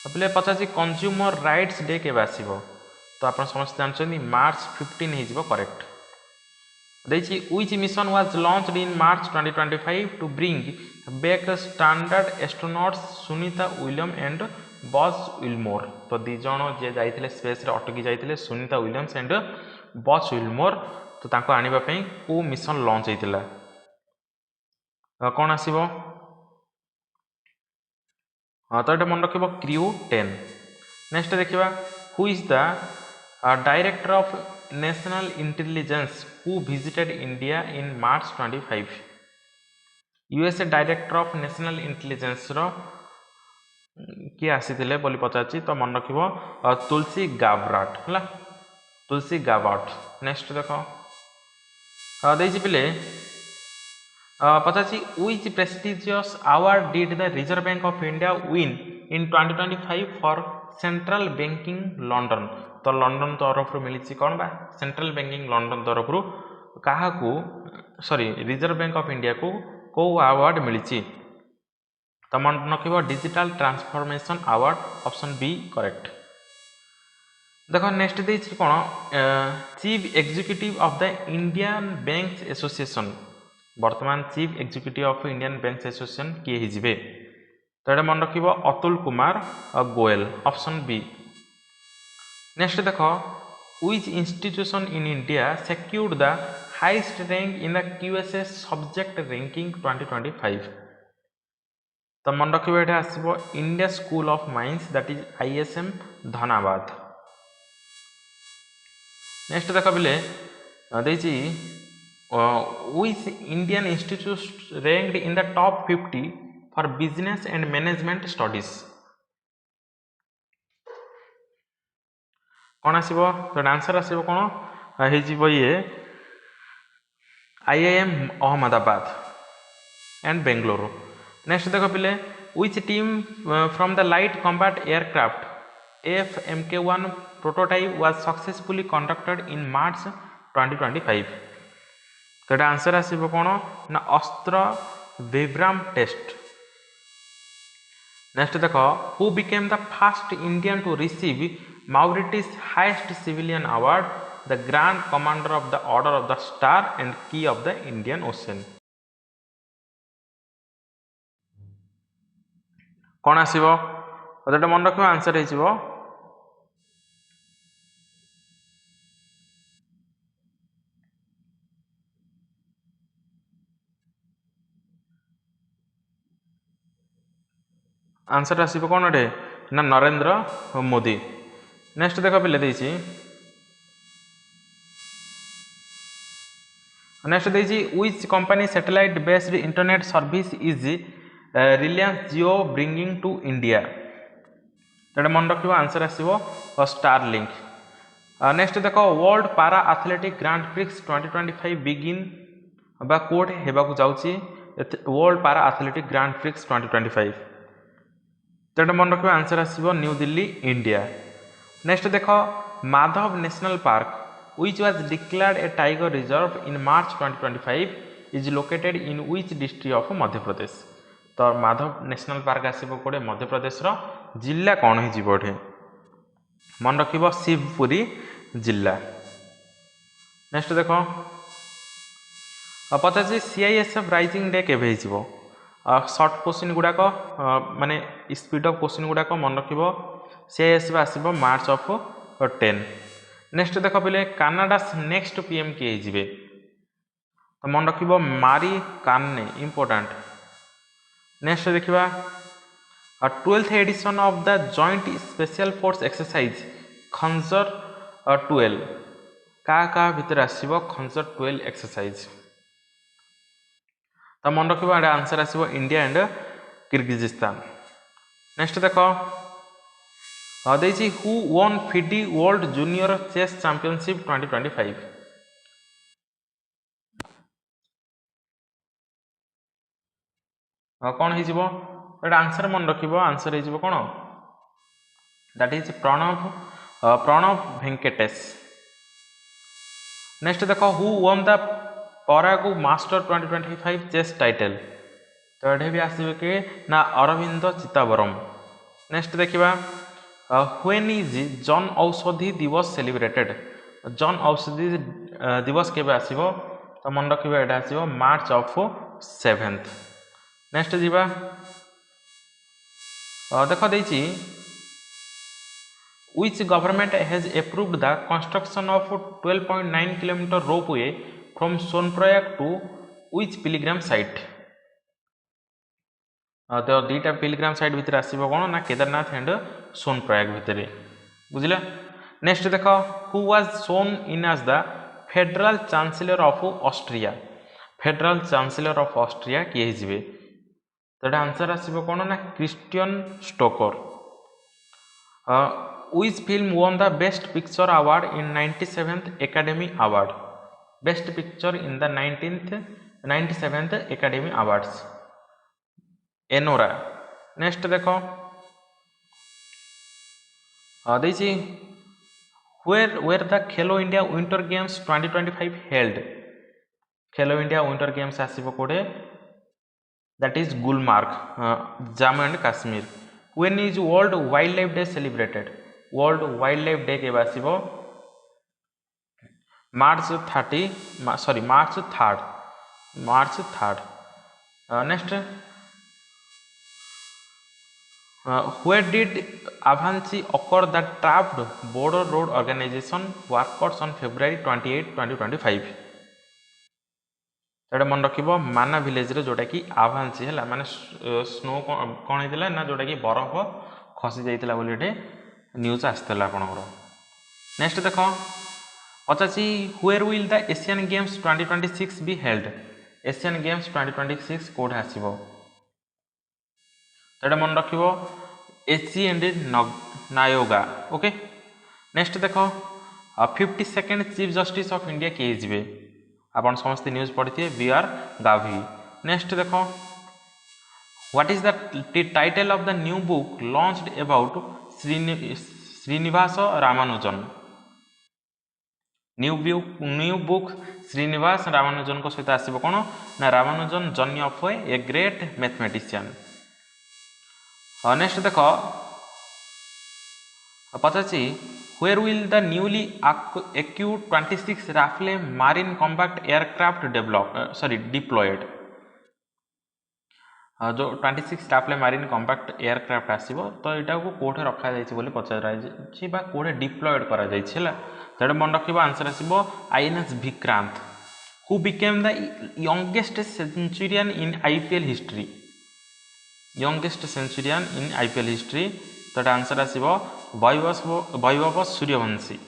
[SPEAKER 1] पे पचासी कंज्यूमर राइट्स डे केबे आसीबो। तो आप समस्त जानते मार्च 15 हो करेक्ट। देखिए which mission was launched in March 2025 to bring back standard astronauts Sunita William and Butch Wilmore. तो दी जण जे जाइथिले स्पेस रे अटकी जाइथिले Sunita Williams and Butch Wilmore. तो तांको आनिबा पई को मिशन लॉन्च हेतिला कोन आसीबो। तो ये मन रखिबो क्रू 10। नेक्स्ट देखिबा who is the director of national intelligence who visited India in March 25। USA director of national intelligence रो किए आसीथिले बोली पचाची। तो मन रखिबो तुलसी गाब्राट हला तुलसी गाबाट। नेक्स्ट देखो देछि पिले पचासी which prestigious award did the reserve bank of India win in 2025 for central banking London. तो लंडन तरफ मिली कौन बा सेंट्रल बैंकिंग लंडन तरफ क्या sorry reserve bank of India को अवार्ड मिली। तो मन रखिबो digital transformation award option B correct. देखो नेक्स्ट देछि कोन chief executive of the Indian banks association. वर्तमान chief executive of Indian banks association किए हिजिबे। तो ये मन रखिबो Atul Kumar Goel option B. Next देखो which institution in India secured the highest rank in the QS subject ranking 2025। तो मन रखिबो एटा आसीबो India school of mines that is ISM Dhanbad. Next देखो बिले देछि which Indian institutes ranked in the top 50 for business and management studies। कौन आसीबो तो आंसर आसीबो कोन हे जीवो ये IIM Ahmedabad and Bengaluru. Next देखो पिले which team from the light combat aircraft FMK1 prototype was successfully conducted in March 2025। तो ये आंसर आसीबो कोन ना अस्त्र विभ्राम टेस्ट। नेक्स्ट देखो who became the first Indian to receive Mauritius highest civilian award the grand commander of the order of the star and key of the Indian Ocean. कौन आसीबो तो मन रखिबो आंसर हेजिबो आंसर आसीबो कोन एटे ना Narendra Modi. Next देखो पिले देछि नेक्स्ट देछि which company satellite based internet service is Reliance Jio bringing to India. तो मन रखिबो आंसर आसीबो स्टारलिंक। नेक्स्ट देखो world para athletic grand prix 2025 begin बा कोड हेबाकू जाउची world para athletic grand prix 2025। तो मन रखिबो आंसर आसीबो न्यू दिल्ली इंडिया। नेक्स्ट देखो Madhav national park which was declared a tiger reserve in March 2025 is located in which district of Madhya Pradesh. तो माधव नेशनल पार्क आसीबो कोडे मध्य प्रदेश रो जिला कोन हे जीवो एठे मन रखिबो शिवपुरी जिला। नेक्स्ट देखो 50 सीआईएसएफ राइजिंग डे केबे हे जीवो। शॉर्ट क्वेश्चन गुडाक माने स्पीड ऑफ क्वेश्चन गुडाक मन रखिबो सीआईएसएफ आसीबो मार्च ऑफ 10। नेक्स्ट देखो पिले कनाडास नेक्स्ट पीएम किए जिवे तो मन रखिबो मारी कार्ने इंपोर्टेंट। नेक्स्ट देखिबा 12th edition of the joint special force exercise Khanjar 12 का भीतर आसीबो खंजर 12 एक्सरसाइज। तो मन रखिबो एटा आंसर आसीबो इंडिया एंड किर्गिजिस्तान। नेक्स्ट देखो देछि who won FIDE world junior chess championship 2025। कौन हो आंसर मन रखिबो आंसर हो कौन that is Pranav Venkatesh. Next देखो who won the Prague master 2025 chess title तो ये भी आसवे कि ना अरविंद चित्तावरम। नेक्स्ट देखा व्हेन इज जन औषधि दिवस सेलिब्रेटेड जन औषधि दिवस केबे आसीबो तो मन रखिबो एटा आसीबो मार्च ऑफ 7th। नेक्स्ट जीवा देख देछि which government has approved the construction of 12.9 km ropeway from Sonprayag to which pilgrim site तो दुईटा पिलग्राम साइट भितर आसीबो कोन ना केदारनाथ एंड सोनप्रयाग भितर बुझिला। नेक्स्ट देख who was sworn in as the federal chancellor of Austria federal chancellor of Austria किए हिजिबे तो आंसर आसीबो कोन ना Christian Stocker. which film won the best picture award in 97th academy award best picture in the 97th academy awards Anura. Next देखो देछि where the Khelo India winter games 2025 held Khelo India winter games आसीबो कोडे that is Gulmarg Jammu and Kashmir. When is world wild life day celebrated world wild life day केबे आसीबो मार्च 3rd। Next where did avalanche occur that trapped border road organization workers on February 28, 2025 एटा मन रखिबो माना village रे जोटा कि avalanche हैला माने snow कोन हेतिला ना जोटा कि बरफ खसी जाइतिला बोली एटे न्यूज आस्तला आपनकर। नेक्स्ट देखो पचासी where will the Asian Games 2026 be held Asian Games 2026 code आसीबो तो मन रखिबो एची एंड नायोगा। ओके नेक्स्ट देखो 52nd chief justice of India किए जिबे आपन समस्त न्यूज पढ़िथिए बी आर गावी। नेक्स्ट देखो what is the title of the new book launched about Srinivasa Ramanujan new book Srinivasa Ramanujan को सहित आसीबो कोन ना Ramanujan journey of a great mathematician. Next देखो पचासी where will the newly acquired 26 Rafale marine combat aircraft deployed जो 26 Rafale marine combat aircraft आसीबो तो एटा को कोठे रखा जायछि बोली पचारा छि बा कोठे डिप्लॉयड करा जायछि हला तेडे मन रखिबो आंसर आसीबो INS Vikrant who became the youngest centurion in IPL history youngest centurion in IPL history तो आंसर आसीबो वैभव सूर्यवंशी।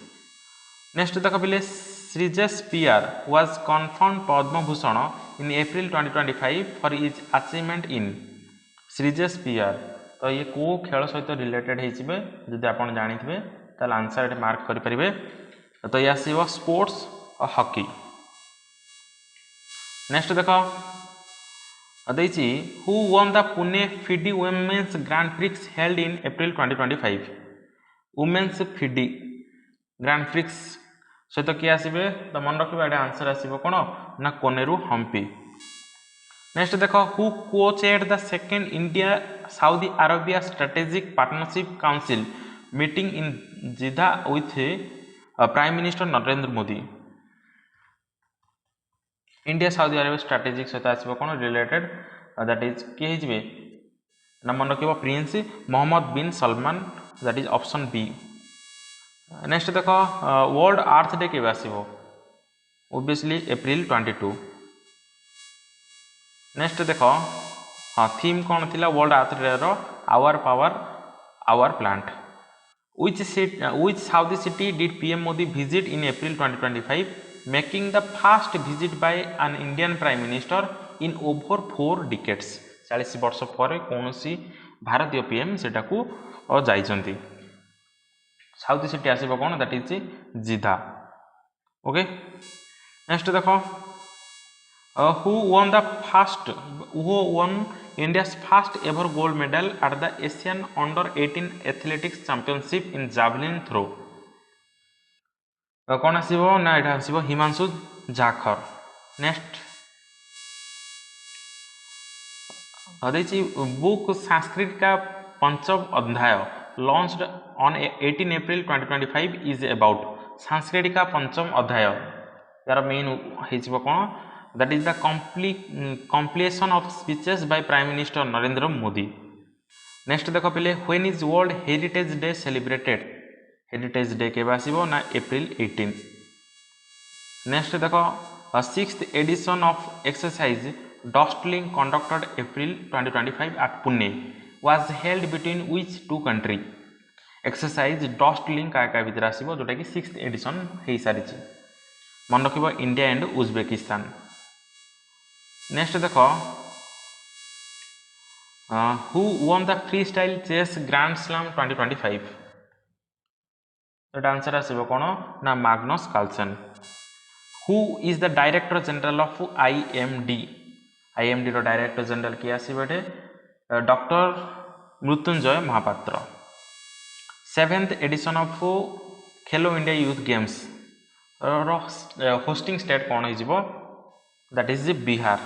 [SPEAKER 1] नेक्स्ट देख पिले Sreejesh PR was confirm Padma Bhushan in April 2025 for his achievement in Sreejesh PR तो ये को खेल सहित रिलेटेड होइछिबे जदि आपण जानिथिबे ताल आंसर एटे मार्क करि परिबे तो ये आसीबो स्पोर्ट्स और हॉकी। नेक्स्ट देखो देछि who won the Pune FIDE women's grand prix held in April 2025 women's FIDE grand prix सहित किए आसबे तो मन रखिबा एटा आंसर आसीबो कोन ना कोनेरु हम्पी। नेक्स्ट देखो who co-chaired the second India Saudi Arabia strategic partnership council meeting in Jeddah with prime minister Narendra Modi India Saudi Arabia strategic सहित आसीबो कोन रिलेटेड दैट इज के हिजबे ना मन रखिबो prince Mohammed bin Salman that is option B. Next देखो world अर्थ day केबे आसीबो ऑब्वियसली एप्रिल 22। नेक्स्ट देखो हाँ थीम कौन थिला वर्ल्ड अर्थ डे रो our power our planet which Saudi city did PM Modi visit in April 2025 making the first visit by an Indian Prime Minister in over 4 decades 40 वर्ष पर कौनसी भारतीय PM सेटा को जाइछंती साउथ सिटी आसीबो कोन that is Jeddah. Okay next देखो who won India's first ever gold medal at the Asian Under-18 Athletics Championship in javelin throw? कौन आसीबो ना एटा आसीबो हिमांशु जाखर। नेक्स्ट देखिए book Sanskriti ka Pancham Adhyay launched on 18 April 2025 is about. Sanskriti ka Pancham Adhyay यार मेन हेजिबो कोन that is the compilation of speeches by prime minister Narendra Modi. Next देखो पहले when is world heritage day celebrated? Heritage day के आसीबो ना अप्रैल 18। नेक्स्ट देखो 6th edition of exercise Dustlik conducted April 2025 at Pune was held between which two country? Exercise Dustlik का भितर आसीबो जोटा कि 6th एडिशन हे सारी मन रखिबो इंडिया एंड उज्बेकिस्तान। नेक्स्ट देखो who won the freestyle chess grand slam 2025? Answer आसीबो कोन ना Magnus Carlsen. Who is the director general of IMD? IMD रो डायरेक्टर जनरल किए आसीबो doctor Mrutyunjay Mohapatra. 7th edition of Khelo India youth games hosting state कौन हो that is Bihar.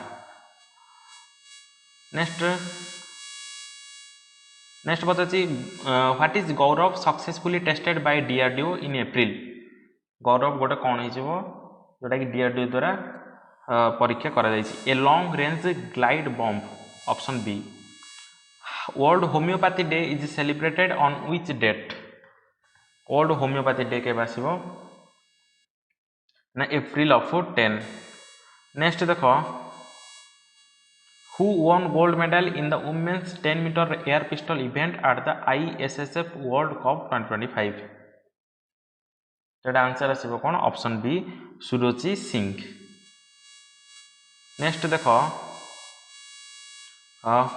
[SPEAKER 1] Next पचासी what is Gaurav successfully tested by DRDO in April? Gaurav गोटे कौन हो जोटा कि DRDO द्वारा परीक्षा करा a long range glide bomb. Option B. World homeopathy day is celebrated on which date? World homeopathy day के आसीबो ना एप्रिल ऑफ 10। नेक्स्ट देखो who won gold medal in the women's 10 metre air pistol event at the ISSF world cup 2025? जेटा answer आसीबो कोन option B Suruchi Singh. Next देखो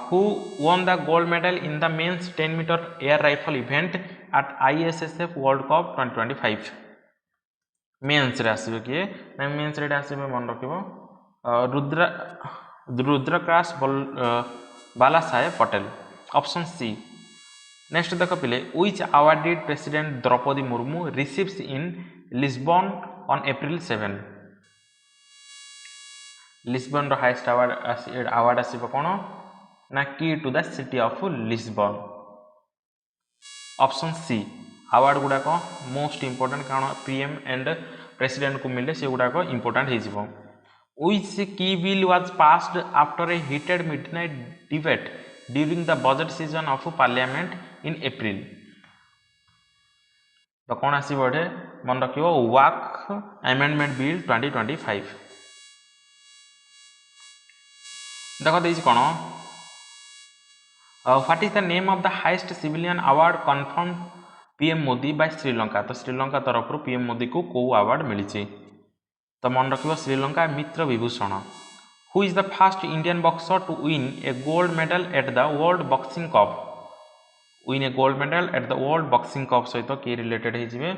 [SPEAKER 1] who won the gold medal in the men's 10 metre air rifle event at ISSF world cup 2025? Men's रे आसीबो किए ना men's रे आसीबो मन रखिबो Rudrankksh Balasaheb Patel. Option C. Next देखो पिले which award did president Droupadi Murmu receives in Lisbon on April 7? Lisbon रो हाईएस्ट अवार्ड आसीबो कोन ना key to the city of Lisbon. Option C. Award गुड़ाक मोस्ट इंपोर्टेंट कारण PM एंड प्रेसिडेंट को मिले से गुड़ाक इंपोर्टेंट हो। Which key bill was passed after a heated midnight debate during the budget season of Parliament in April? तो कौन आसीबो एठे मन रखिबो वाक अमेंडमेंट बिल 2025। देखो देइछि कोन what is the name of the highest civilian award confirm PM Modi by Sri Lanka? तो श्रीलंका तरफ PM Modi को award मिली तो मन रखिबो Sri Lanka Mitra Vibhushana. Who is the first Indian boxer to win a gold medal at the world boxing cup? Win a gold medal at the world boxing cup सहित के related होइजिबे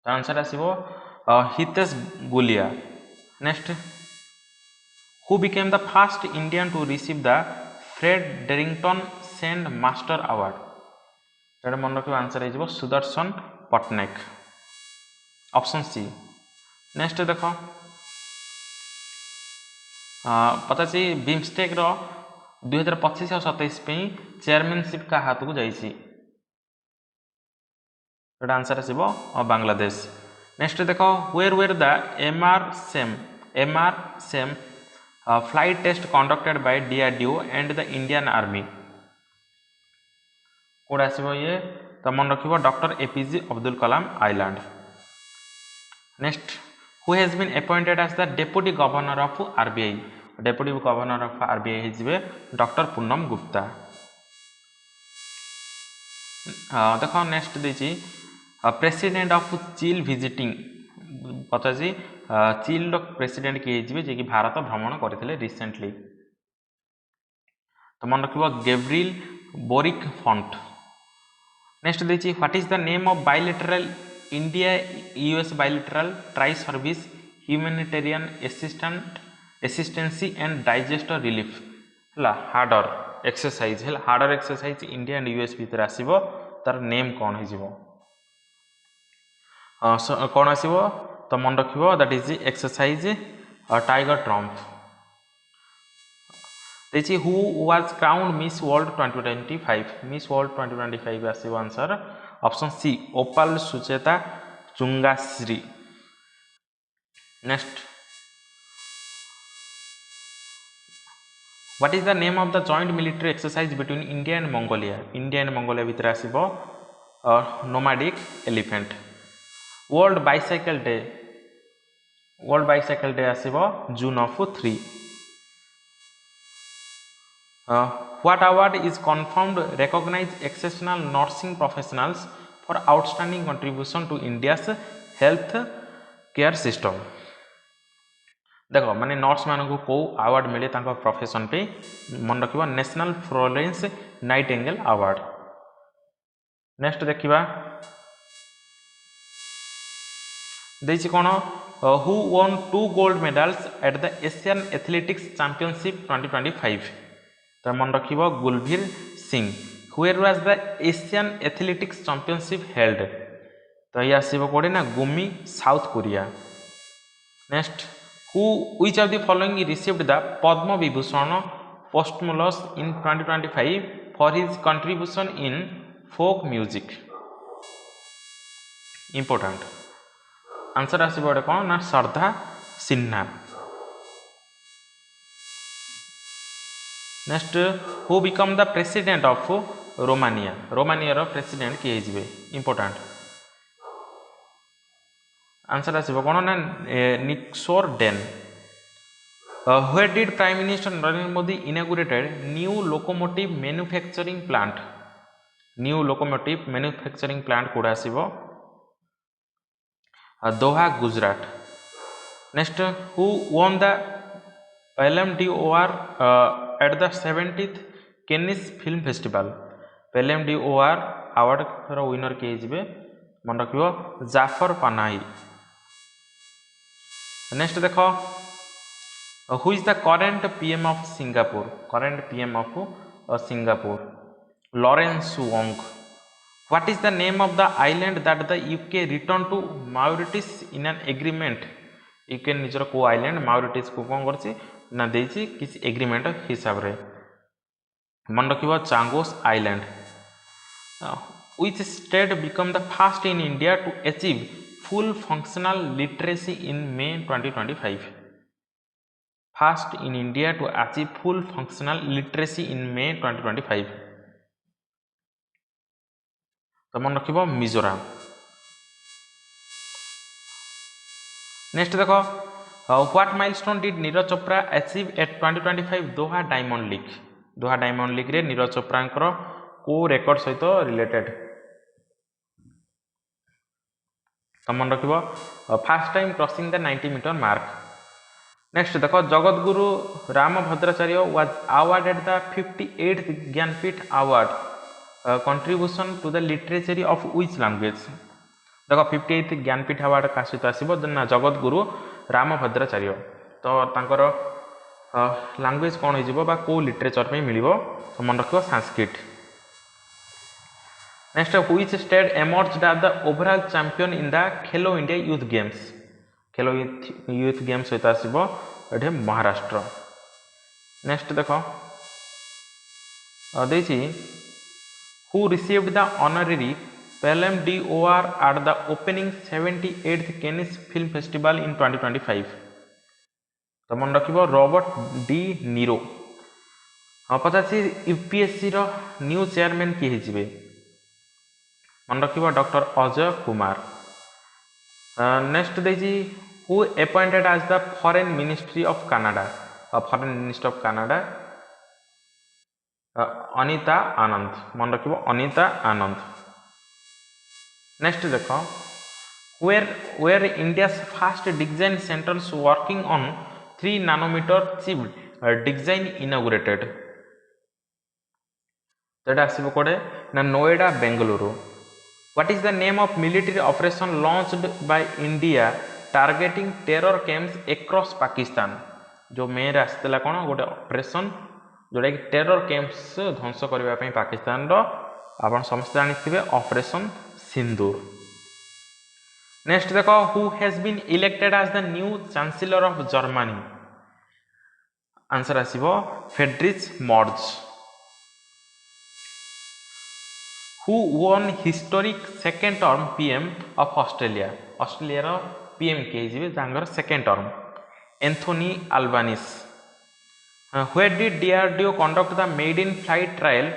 [SPEAKER 1] आंसर आसीबो Hitesh Gulia. Next who became the first Indian to receive the Fred Darrington sand master award? एटा मन रखिबो answer होइजिबो Sudarsan Pattnaik. Option C. Next देखो पता ची बिमस्टेक रो 2025 और 27 पे चेयरमैनशिप का हाथ को जाइए आंसर आसीबो बांग्लादेश। नेक्स्ट देखो where the MR SEM flight test conducted by DRDO and the Indian army? कोड आसीबो ये तो मन रखिबो doctor APJ Abdul Kalam island. Next who has been appointed as the deputy governor of RBI? Deputy governor of RBI हिजबे doctor Poonam Gupta. देखो next देछि president of चील विजिटिंग पचासी चील रो प्रेसिडेंट किए हिजबे जे कि भारत भ्रमण करथिले रिसेंटली तो मन रखिबो गैब्रिएल बोरिक फॉन्ट। नेक्स्ट देछि what is the name of bilateral India US bilateral tri-service humanitarian assistance and disaster relief है हार्डर एक्सरसाइज है harder exercise India and US भितर आसीबो तार नेम कौन हो कौन आसीबो तो मन रखिबो that is exercise tiger triumph देखिए who was crowned miss world 2025 miss world 2025 आसीबो answer option C Opal Suchata Chuangsri next what is the name of the joint military exercise between India and Mongolia भितर आसीबो nomadic elephant world bicycle day आसीबो June of 3 what award is confirmed recognize exceptional nursing professionals for outstanding contribution to India's health care system देखो माने nurse मान को कौ award मिले तांको प्रोफेशन पे मन रखिबा national Florence Nightingale award next देखिबा देछि कोन who won 2 gold medals at the Asian Athletics Championship 2025 तो मन रखिबा Gulbir Singh where was the Asian athletics championship held तो ये आसीबो कोडे ना Gumi South Korea next who which of the following received the Padma Vibhushan posthumously in 2025 for his contribution in folk music important answer आसीबो कोन ना Shraddha Sinha next who become the president of Romania president किए जिवे इंपोर्टेंट आंसर आसीबो कोन ना Nicusor Dan where did prime minister Narendra Modi inaugurated new locomotive manufacturing plant कोड आसीबो दोहा Gujarat next who won the LMDOR at the 70th Cannes Film Festival LMDOR award रो winner के जिवे मन रखियो जाफर पनाही नेक्स्ट देखो who is the current PM of Singapore Lawrence Wong what is the name of the island that the UK return to Mauritius in an agreement UK निजर को island माउरिटिस को कोन करछि ना देछि किसी एग्रीमेंट हिसाब रे मन रखिबा चांगोस island which state become the first in India to achieve full functional literacy in May 2025 first in India to achieve full functional literacy in May 2025 तो मन रखिबा मिजोरम नेक्स्ट देखो what milestone did Neeraj Chopra achieve at 2025 Doha diamond league रे नीरज चोपड़ा को record सहित related तो मन रखिबो first time crossing the 90 meter mark next देखो Jagat Guru Rambhadracharya was awarded the 58th Jnanpith award contribution to the literature of which language देखो 58th ज्ञानपीठ अवार्ड का सहित आसीबो ना जगत गुरु रामभद्राचार्य तो तांकर लैंग्वेज कौन हो को लिटरेचर पे मिलिबो तो मन रखिबो Sanskrit next which state emerged as the overall champion in the Khelo India youth games सहित आसीबो एठे महाराष्ट्र नेक्स्ट देखो देछि who received the honorary LMDOR at the opening 78th Cannes Film Festival in 2025 तो मन रखिबो रॉबर्ट डी नीरो हाँ पचासी यूपीएससी रो new chairman किए हिजिबे मन रखिबो डॉक्टर अजय कुमार नेक्स्ट देछि who appointed as the foreign ministry of Canada foreign minister of Canada Anita Anand मन रखिबो अनीता आनंद नेक्स्ट देखो where India's first design centers working on 3 nanometer chip design inaugurated that आसीबो कोडे ना Noida Bengaluru what is the name of military operation launched by India targeting terror camps across Pakistan जो main आस्तेला कोन गोटे operation जोटा कि terror camps ध्वंस करने पाकिस्तान आप समस्त जानी ऑपरेशन सिंदूर। नेक्स्ट देख who has been elected as the new chancellor of Germany answer आसीबो Friedrich Merz. Who won historic second term PM of Australia Australia PM किए जहाँ second term Anthony Albanese. Where did DRDO conduct the maiden flight trial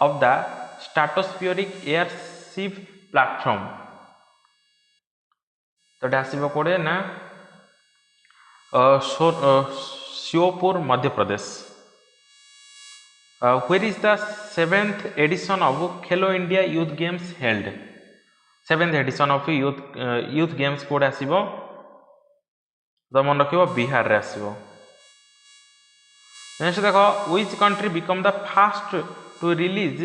[SPEAKER 1] of the stratospheric airship platform? तो आसो कौटे ना Sheopur Madhya Pradesh. Where is the 7th edition of Khelo India youth games held 7th edition of youth games कौटे आसो तो मन रख बिहार रे आसो। नेक्स्ट देख which country become the fast to release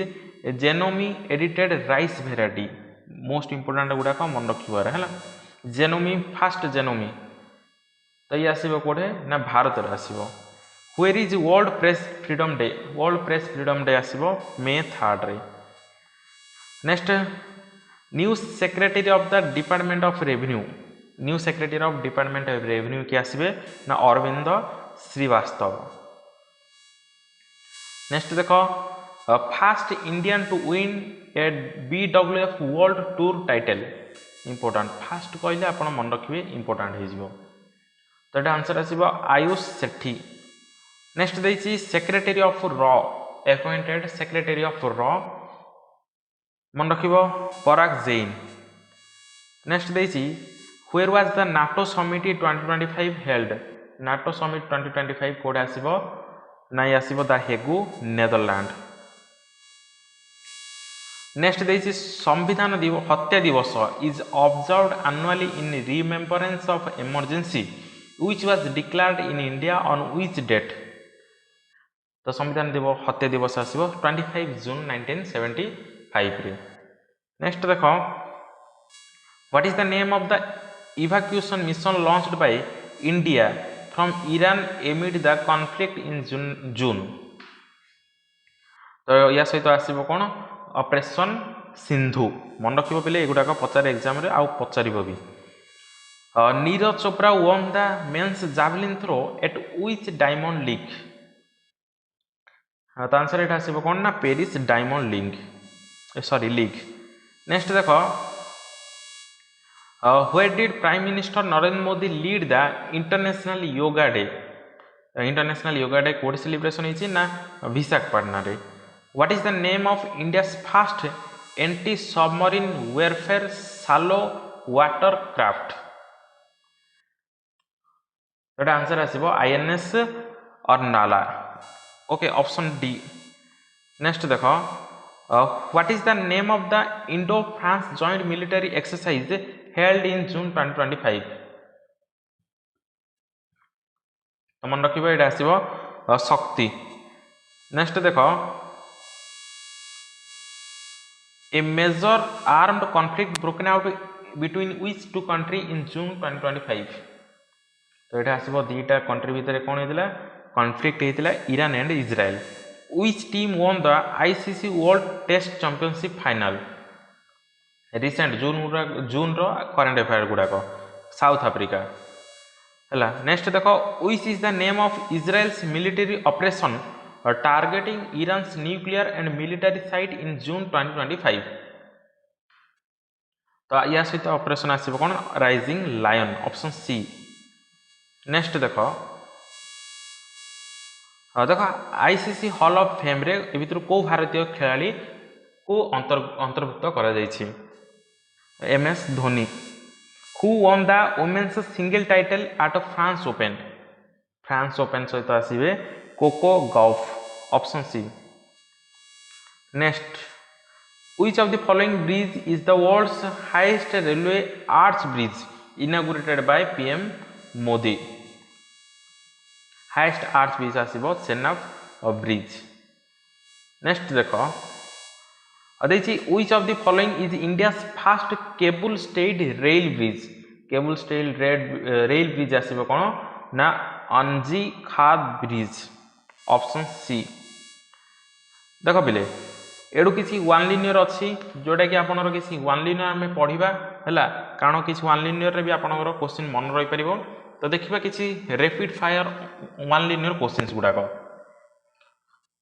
[SPEAKER 1] genome edited rice variety most important गुड़ाक मन रखार है जेनोमी फास्ट जेनोमी तो ये आसो कौटे ना भारत में आसो। Where is World Press Freedom Day आसो मे 3rd रे। Next new secretary of the Department of Revenue किए आसबे ना अरविंद श्रीवास्तव। नेक्स्ट देख first Indian to win a BWF world tour title important first कहले आप मन रखिए इंपोर्टेंट हो तो ये आंसर आसो आयुष सेठी। नेक्स्ट देखिए secretary of raw appointed secretary of raw मन रख पराग जैन। नेक्स्ट देखिए where was the NATO summit 2025 held NATO summit 2025 कौटे आसो ना ये आसो द हेगु नेदरलैंड। नेक्स्ट देखिए Samvidhan Hatya Diwas is observed annually in remembrance of emergency which was declared in India on which date तो संविधान हत्या दिवस आसो 25 जून 1975 रे। नेक्स्ट देख what is the name of the evacuation mission launched by India from Iran amid the conflict in June तो या सहित आसो कौन ऑपरेशन सिंधु मन रख पे एगुड़ाक पचार एग्जाम रे आउ पचार भी। Neeraj Chopra won the men's javelin throw at which diamond league तो आंसर ये आसो कौन ना पेरिस डायमंड लीग नेक्स्ट देख where did prime minister Narendra Modi lead the international yoga day कौट सेलिब्रेशन होती ना विशाखापट्टनम रे। What is the name of India's fast anti submarine warfare shallow water craft तो आंसर आसो INS Arnala okay option D. Next देख what is the name of the Indo France joint military exercise held in June 2025 तो मन रख आसो Shakti. Next देख a major armed conflict broken out between which two country in June 2025 तो ये आसो दीटा country भितर कौन होता कॉन्फ्लिक्ट होता Iran and Israel. Which team won the ICC world test championship final recent June current affair गुड़ाक South Africa है। Next देख which is the name of Israel's military operation targeting Iran's nuclear and military site in June 2025 तो या सहित operation आसो कौन rising lion option C. Next देख ICC hall of fame रे भीतर को भारतीय खिलाड़ी को अंतर्भुक्त करा MS Dhoni. Who won the women's single title at France open सहित आसवे Coco Gauff option C. Next which of the following bridge is the world's highest railway arch bridge inaugurated by PM Modi highest arch bridge आसो Chenab bridge. Next देख which of the following is India fast cable stayed rail bridge आसो कौन ना अंजी खाद bridge option C. देख पिले एडु किसी वन लिनियर अच्छी जोटा कि आपनर किसी वन लिनियर आम पढ़ा है कारण किसी वन लिनियर भी आपनर क्वेश्चन मन रही पार तो देखा किसी rapid fire one liner question गुड़ाक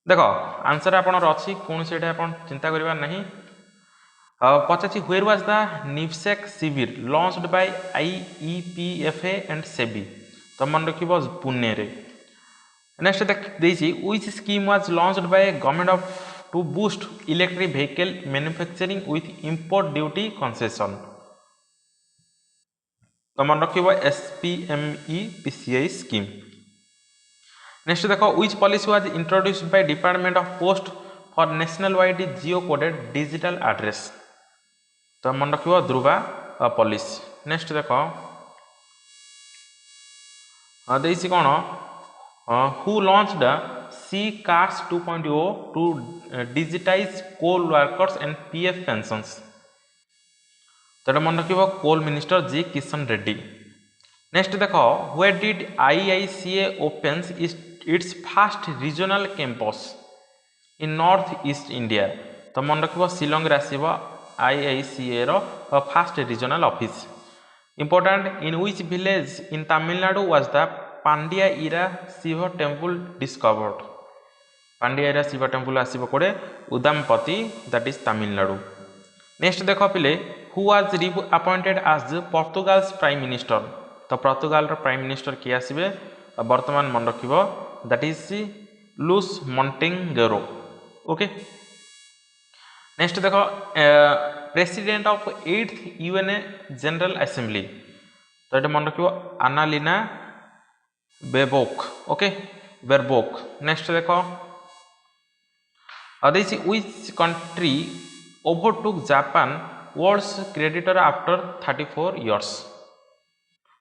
[SPEAKER 1] देख आंसर आपनर अच्छी कौन से चिंता करार नहीं पचासी where was the Niveshak Shivir launched by IEPFA and SEBI तो मन रख पुणे रे नेक्स्ट देखिए which scheme was launched by government of to boost electric vehicle manufacturing with import duty concession तो मन रख SPME PCI स्कीम नेक्स्ट देखो which policy was introduced by department of post for national wide geo coded digital address तो मन रख Dhruva policy next देख देसी कौन who launched C cars 2.0 to digitise coal workers and PF pensions तो मन रख coal minister G Kishan Reddy next देख where did IICA opens its first regional campus in north east India तो मन रख शिलंग IICA रो first regional office important in which village in Tamil Nadu was the Pandya era Shiva temple discovered Pandya era Shiva temple आसीबो कोडे Udampatti that is Tamil Nadu next देख पिले who was appointed as Portugal's prime minister तो Portugal रो प्राइम मिनिस्टर किए आसीबे वर्तमान मन रखिबो that is Luis Montenegro okay next देखो president of 8th UN general assembly तो ये मन रखिबो आनालिना बेबोक ओके बेरबोक नेक्स्ट देखो अदेसी which country overtook Japan world's creditor after 34 years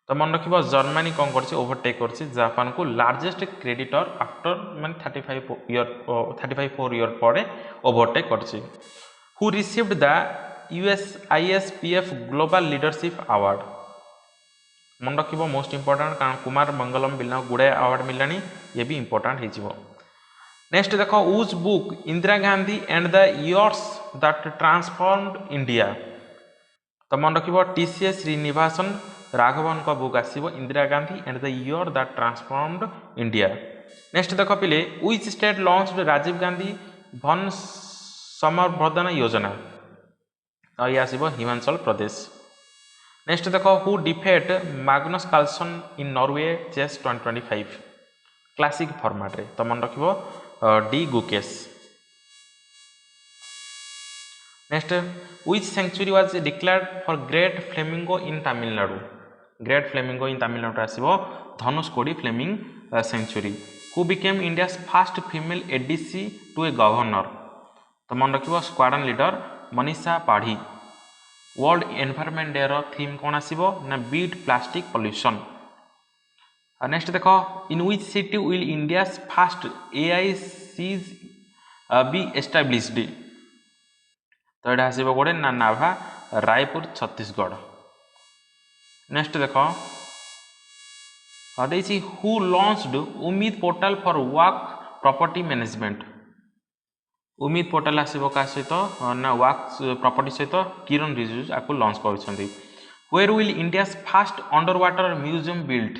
[SPEAKER 1] तो मन रखिबो जर्मनी कौन करछि ओवरटेक करछि जापान को लार्जेस्ट क्रेडिटर आफ्टर मान 34 ईयर पर ओवरटेक करछि who received the USISPF global leadership award मन रखिबो मोस्ट इंपोर्टेंट कारण कुमार मंगलम बिना गुड़े अवार्ड मिलानी ये भी इंपोर्टेंट हो नेक्स्ट देखो whose book Indira Gandhi and the years that transformed India तो मन रखिबो TCS श्रीनिवासन राघवन का बुक आसीबो Indira Gandhi and the year that transformed India next देखो पिले which state launched Rajiv Gandhi Van Samvardhan Yojana तो ये आसीबो हिमाचल प्रदेश नेक्स्ट देखो who defeat Magnus Carlsen in Norway chess 2025 classic format रे तो मन रखिबो D Gukesh next which sanctuary was declared for great flamingo in Tamil Nadu great flamingo in Tamil Nadu आसीबो Dhanushkodi flamingo sanctuary who became India's first female ADC to a governor तो मन रखिबो squadron leader Manisha Padhi world environment day रो theme कौन आसीबो ना बीट प्लास्टिक पोल्यूशन नेक्स्ट देखो in which city will India's first AICs be established तो ये आसीबो गोटे ना नाभा रायपुर छत्तीसगढ़ नेक्स्ट देखो देसी who launched Umeed portal for वर्क प्रॉपर्टी मैनेजमेंट उम्मीद पोर्टल आसीबो का सहित ना वर्क प्रॉपर्टी सहित किरण रिजिजू आपको लॉन्च करछंती where will India's first under water museum built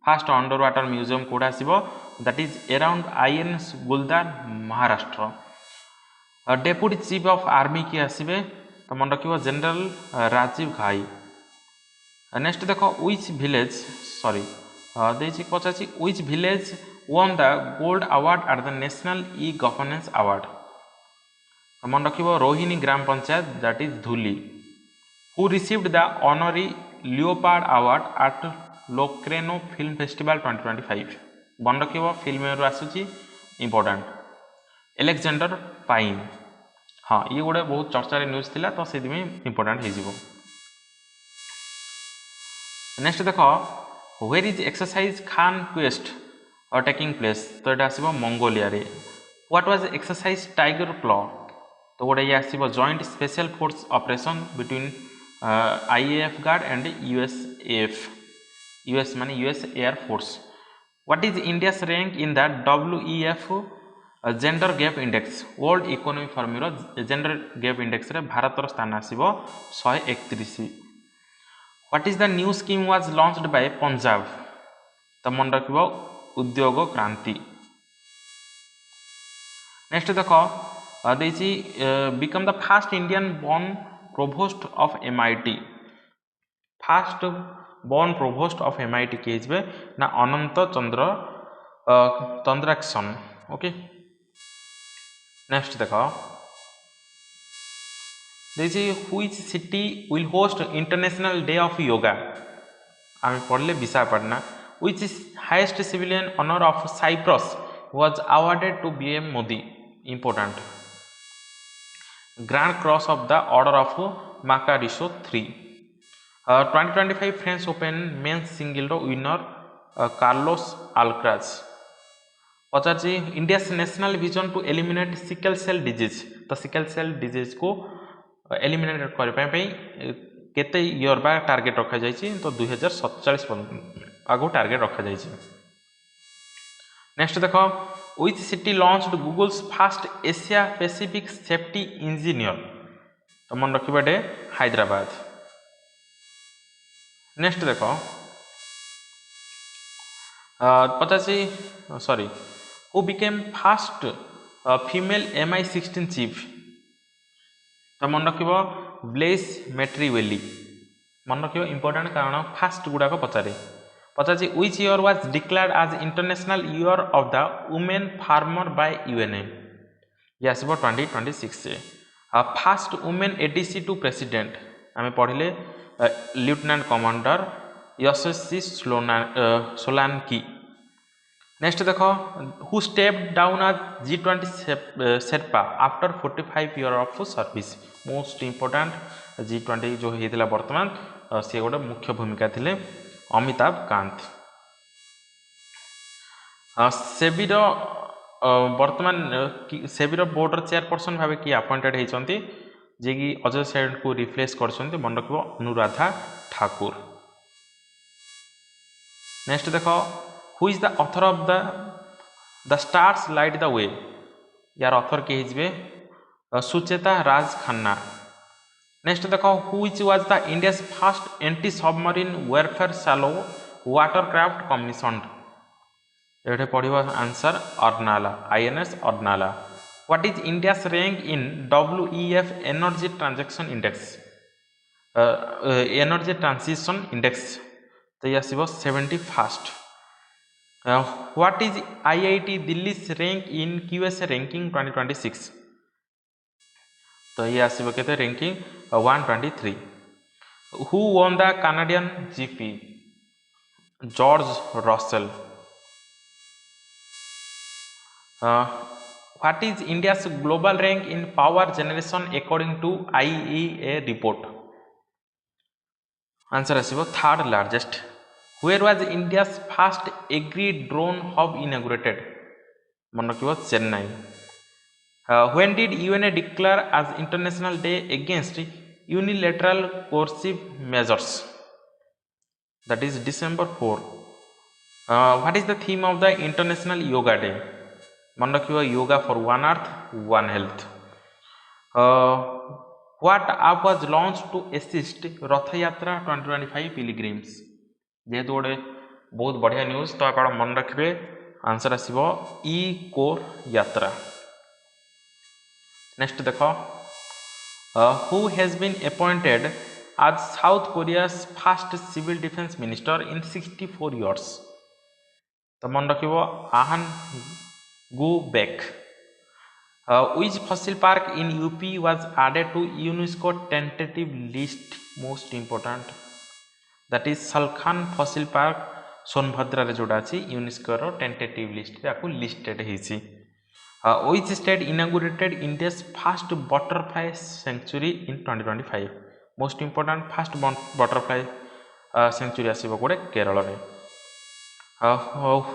[SPEAKER 1] first under water museum कोड आसीबो that is around INS Guldar Maharashtra deputy chief of army की आसीबे तो मन रखिबो जनरल राजीव घाई नेक्स्ट देखो व्हिच विलेज सॉरी देछि पचासी which village won the gold award at the national e-governance award मन रखिबो Rohini Gram Panchayat that is Dhule who received the honorary leopard award at Locarno film festival 2025 मन रखिबो फिल्म रो आसुची इंपोर्टेंट एलेक्जेंडर पाइन हाँ ये गोटे बहुत चर्चा न्यूज थिला तो से इंपोर्टेंट हो जिवो नेक्स्ट देखो where is exercise khan quest और टेकिंग प्लेस तो ये आसीबो मंगोलिया रे what was exercise tiger claw तो गोटे ये आसीबो joint special force operation between IAF Garud and US माने US air force what is India's rank in the WEF gender gap index world economy forum रो जेंडर गैप इंडेक्स रे भारत स्थान आसीबो 131। What is the new scheme was launched by Punjab तो मन रखिबो उद्योग क्रांति। नेक्स्ट देखो देछि become the first Indian born provost of MIT. First born provost of MIT किए ना अनंत चंद्र चंद्राक्षन। ओके नेक्स्ट देखो which city will host International day of Yoga आम पढ़ले Visakhapatnam. Which is highest civilian honour of Cyprus was awarded to PM Modi important. Grand Cross of the order of Makarios 3। 2025 French Open men's single winner Carlos Alcaraz. Pachar India national vision to eliminate sickle cell disease तो sickle cell disease को eliminate करने केते year बा target रखा जाइए तो 2047 आगो target रखा जाइए। नेक्स्ट देखो which city launched Google's first Asia Pacific safety engineer तो मन रखिबे हैदराबाद। नेक्स्ट देखो पचासी sorry who became first female MI16 chief तो मन रख ब्लेस मेट्रीवेली मन रख इंपोर्टेंट कारण फास्ट गुड़ाक पचारे। पचासी which year was declared as International Year of the Woman Farmer by UNA ये आसब 2026। First woman ADC to president आम पढ़ले lieutenant commander h7e Solanki. Next देखो who stepped down as G20 sherpa after 45 year of service most important G20 जो होता बर्तमान सी गोटे मुख्य भूमिका थिले अमिताभ कांत। सेबीर बर्तमान सेबीर बोर्डर चेयरपर्सन भाव किए अपॉइंटेड होती जे कि अजय सेन को रिप्लेस कर मन रख अनुराधा ठाकुर। नेक्स्ट देखो who is the author of the stars light the way यार ऑथर किए सुचेता राज खन्ना। नेक्स्ट देखो which was the India's first anti submarine warfare shallow watercraft commissioned ये पढ़ो answer Arnala INS Arnala. What is India's rank in WEF energy transaction index energy transition index तो ये आसब 71st। What is IIT Delhi rank in QS ranking 2026 तो ये आसब के ranking 123। Who won the Canadian GP George Russell. What is India's global rank in power generation according to IEA report answer आसब 3rd largest. Where was India's first agri drone hub inaugurated मन रखिबो Chennai. When did UNA declare as International Day against unilateral coercive measures that is December 4। what is the theme of the International Yoga Day मन रखिबो yoga for one earth one health। what app was launched to assist रथ यात्रा 2025 pilgrims जेहेतु गोटे बहुत बढ़िया news तो आप मन रखिए आंसर आसब E-कोर यात्रा। नेक्स्ट देखो who has been appointed as South Korea's first civil defense minister in 64 years तो मन रखिबो आहान गु bake. which fossil park in UP was added to UNESCO tentative list most important that is Salkhan fossil park Sonbhadra रे जोड़ा अछि UNESCO रो tentative list रे आकु listed हेछि। which state inaugurated India's first butterfly sanctuary in 2025 most important first butterfly sanctuary आसीबो कोडे केरल रे।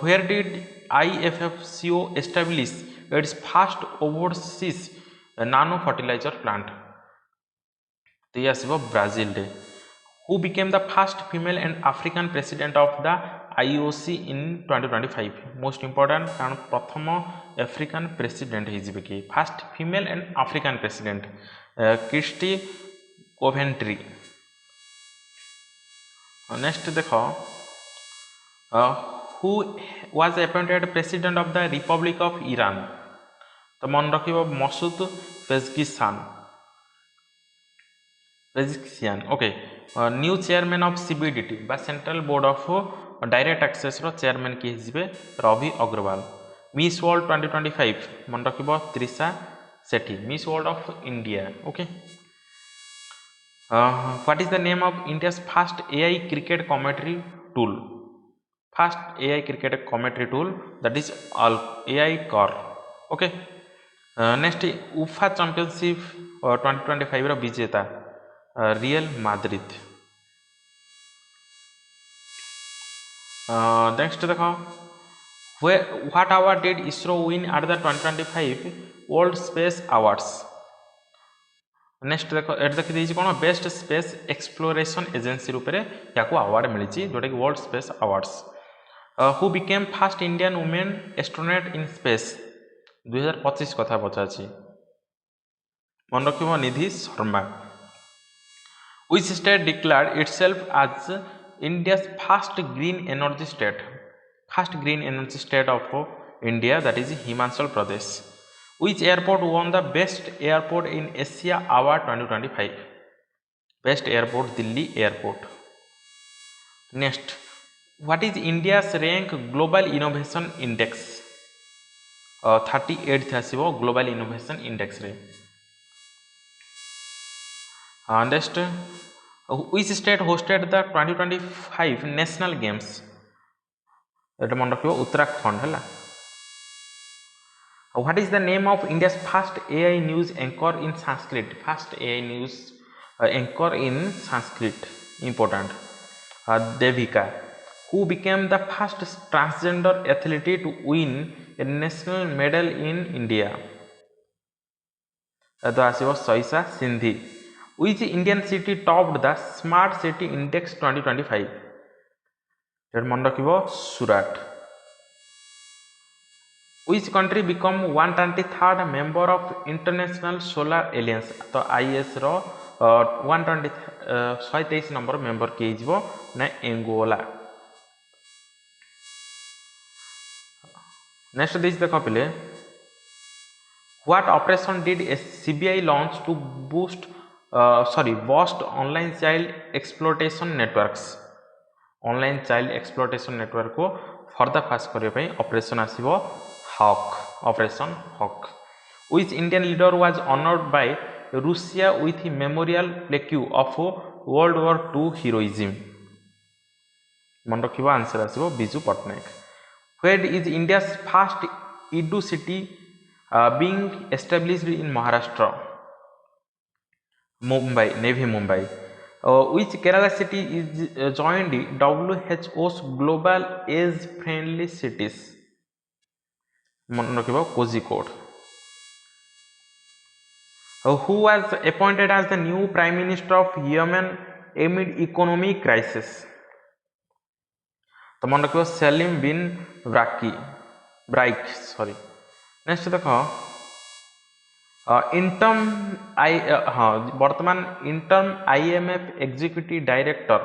[SPEAKER 1] where did IFFCO establish its first overseas nano fertilizer plant तो ये आसीबो ब्राजील रे। who became the first female and African president of the IOC in 2025 most important कारण प्रथम African president हो कि first female and African president Kirsty Coventry. Next देख who was appointed president of the republic of Iran तो मन रख Masoud Pezeshkian okay new chairman of CBDT बा central board of direct taxes रो chairman किए जिबे रवि अग्रवाल। मिस वर्ल्ड 2025 मन रख Trisha Sethi Miss World of India okay. What is the name of India's fast AI cricket commentary tool fast AI cricket commentary tool that is AI कर okay. Next उफा championship 2025 रो विजेता real Madrid. Next देखो what award did ISRO win at the 2025 world space awards. Next देखो eight देखी कौन best space exploration agency रूप में या award मिली जोटा कि world space awards. Who became fast Indian women astronaut in space 2025 कथा पचार मन रख निधि Sharma. Which state declared itself as India's first green energy state? First green energy state of India, that is Himachal Pradesh. Which airport won the best airport in Asia award 2025? Best airport Delhi airport. Next, what is India's rank global innovation index? 38th आसीबो global innovation index रे। Next, which state hosted the 2025 national games? एटा मन रखियो उत्तराखंड है। What is the name of India's first AI news anchor in Sanskrit? First AI news anchor in Sanskrit important. Devika. Who became the first transgender athlete to win a national medal in India? तो आसीबो सईसा सिंधी। Which Indian city topped the Smart City Index 2025? एट मन रखिबो Surat. Which country become 123rd member of International Solar Alliance? तो IS row 123 number member किए जिवो ना एंगोला। नेक्स्ट दिस देखो पहले What operation did CBI launch to boost burst online child exploitation networks? Online child exploitation network को पर्दाफाश करने पे ऑपरेशन आसीबो hawk operation hawk. Which Indian leader was honored by Russia with memorial plaque of World War II heroism? मन रखिबो answer आसीबो Biju Patnaik. Where is India's first Edu city being established in Maharashtra? Mumbai, Navy Mumbai. Which Kerala city is joined WHO's Global Age Friendly Cities? मन रखिबो Kozhikode. Who was appointed as the new Prime Minister of Yemen amid economic crisis? तो मन रखिबो सेलिम बिन ब्राइक sorry. Next देखो वर्तमान interim IMF executive director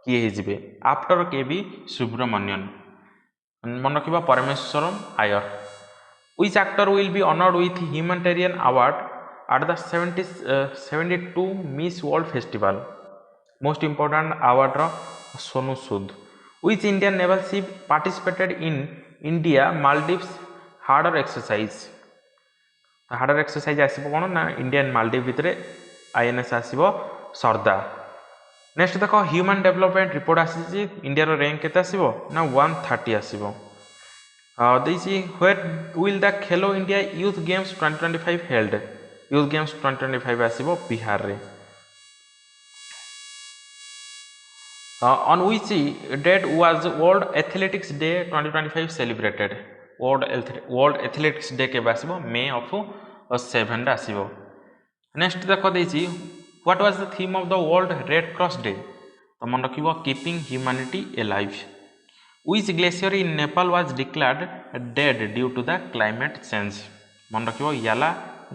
[SPEAKER 1] किए हिजिबे after केबी सुब्रमण्यन मन रखिबा परमेश्वरम आयर। Which actor will be honored with humanitarian award at the 72 Miss World Festival? Most important award ro Sonu Sood. Which Indian naval ship participated in India Maldives harder exercise? Harder exercise आसीबो कोन ना Indian Maldives भितरे INS आसीबो Sharda. Next देखो human development report आसी India रो rank केते आसीबो ना 130 आसीबो। देसी where will the Khelo India youth games 2025 held? Youth games 2025 आसीबो बिहार रे। On which date was World Athletics Day 2025 celebrated? World Athletics Day के आसीबो May of 7 आसीबो। नेक्स्ट देखो देछि what was the theme of the World Red Cross Day? तो मन रखिबो keeping humanity alive. Which glacier in Nepal was declared dead due to the climate change? मन रखिबो याला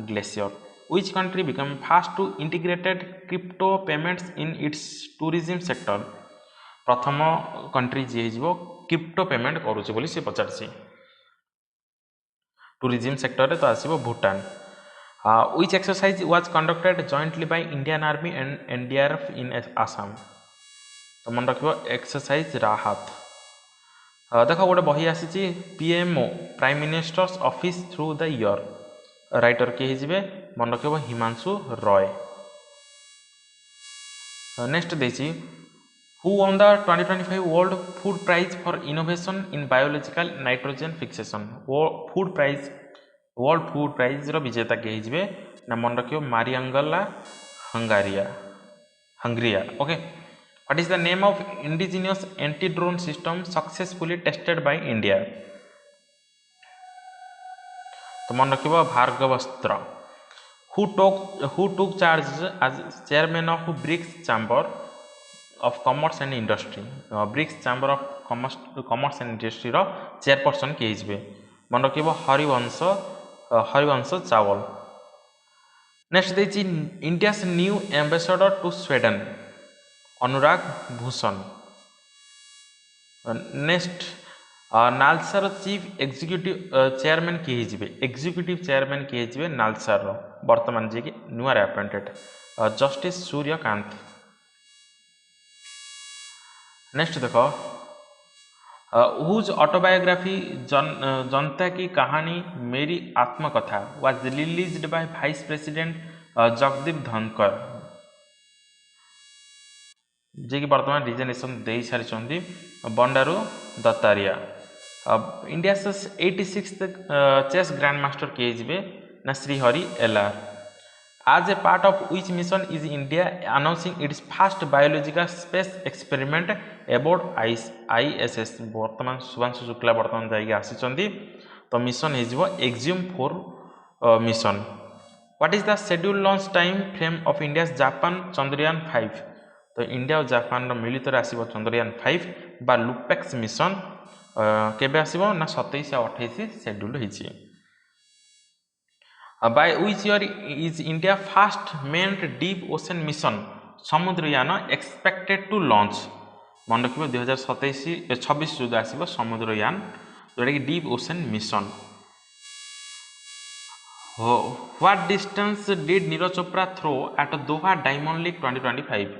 [SPEAKER 1] glacier. Which country became first to integrated crypto payments in its tourism sector? प्रथम country जी हेजिबो crypto payment करूचे बोली से पचारसी tourism sector रे तो आसीबो Bhutan. Which exercise was conducted jointly by Indian Army and NDRF in Assam? तो मन रखिबो एक्सरसाइज राहत. देख गोटे बही आसी PMO prime minister's office through the year. Writer किए हे मन रख हिमांशु रॉय. नेक्स्ट देसी who won the 2025 World Food Prize for innovation in biological nitrogen fixation. Food prize World Food Prize रो विजेता किए हे ना मन रख Mariangela Hungria. Okay. What is the name of indigenous anti-drone system successfully tested by India? तो मन रखिबो भार्गवस्त्र. Who took charge as chairman of BRICS Chamber of Commerce and Industry? BRICS Chamber of Commerce and Industry रो chairperson किए हिजबे. मन रखिबो Harivansh Chawla. Next देछि India's new ambassador to Sweden Anurag Bhushan. Next नालसार chief executive chairman किए एग्जीक्यूटिव चेयरमैन किए नालसार वर्तमान जी की नुआ अपॉइंटेड जस्टिस सूर्यकांत. नेक्स्ट देख whose autobiography Janata Ki Kahani Meri Atmakatha was released by vice president Jagdeep Dhankhar ji की वर्तमान रिजनेशन दे सारी Bandaru Dattatreya. India 86th chess grand master किए ना Shrihari LR. As a part of which mission is India announcing its first biological space experiment aboard ISS. वर्तमान शुभांशु शुक्ला वर्तमान जाइए आसी तो मिशन हो Exim 4 mission. What is the schedule launch time frame of India Japan Chandrayaan 5? तो India और जापान मिलित आसो चंद्रयान 5 बा लुपेक्स मिशन केबे आसीबो ना 27 या 28 शेड्यूल होइछि. By which year is India first manned deep ocean mission Samudrayaan expected to launch? मन रखिबो 2026 जो आसीबो समुद्रयान जोटा कि deep ocean mission. What distance did Neeraj Chopra throw at Doha diamond League 2025?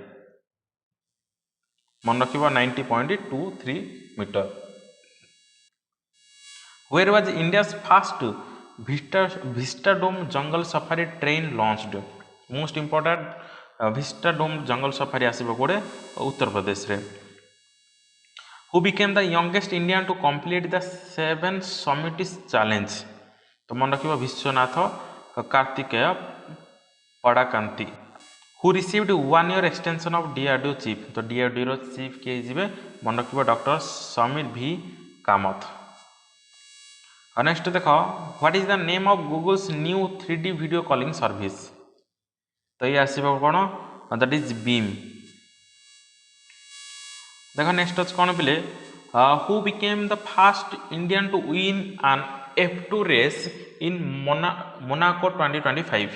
[SPEAKER 1] मन रखिबो 90.23 metre. Where was India's first Vistadome jungle safari train launched? Most important Vistadome jungle safari आसीबो कोडे उत्तर प्रदेश रे. Who became the youngest Indian to complete the 7 summits challenge? तो मन रखिबो Vishwanath Kartikeya पड़ाकांति. Who received 1 year extension of DRDO chief? तो DRDO रो chief किए जिबे मन रखिबो doctor Sameer V Kamat. Next देखो what is the name of Google's new 3D video calling service? तो ये आसीबो कोन दैट इज बीम. देखो नेक्स्ट अछि कोन पिले who became the first Indian to win an F2 race in Monaco 2025?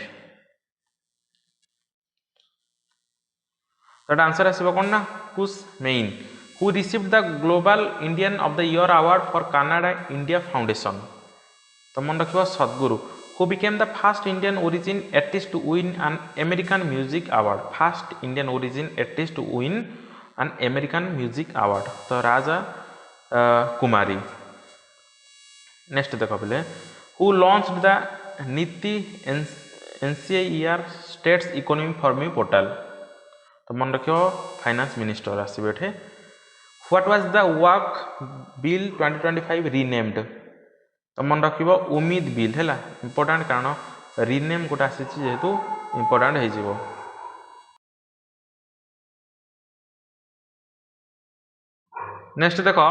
[SPEAKER 1] तो आंसर आसीबो कोन ना Kush Maini. Who received the global Indian of the year award for Canada India foundation? तो मन रखिबो Sadhguru. Who became the first Indian origin artist to win an American music award? First Indian origin artist to win an American music award तो Raja Kumari. Next देखो पहले who launched the NITI NCIER states economy for me portal? तो मन रखियो finance minister आसीबे एठे. What was the work bill 2025 renamed? तो मन रखिबो उम्मीद बिल हैला इंपोर्टेंट कारण रीनेम गोटा आसीछि जेहेतु इंपोर्टेंट हे जिवो. नेक्स्ट देखो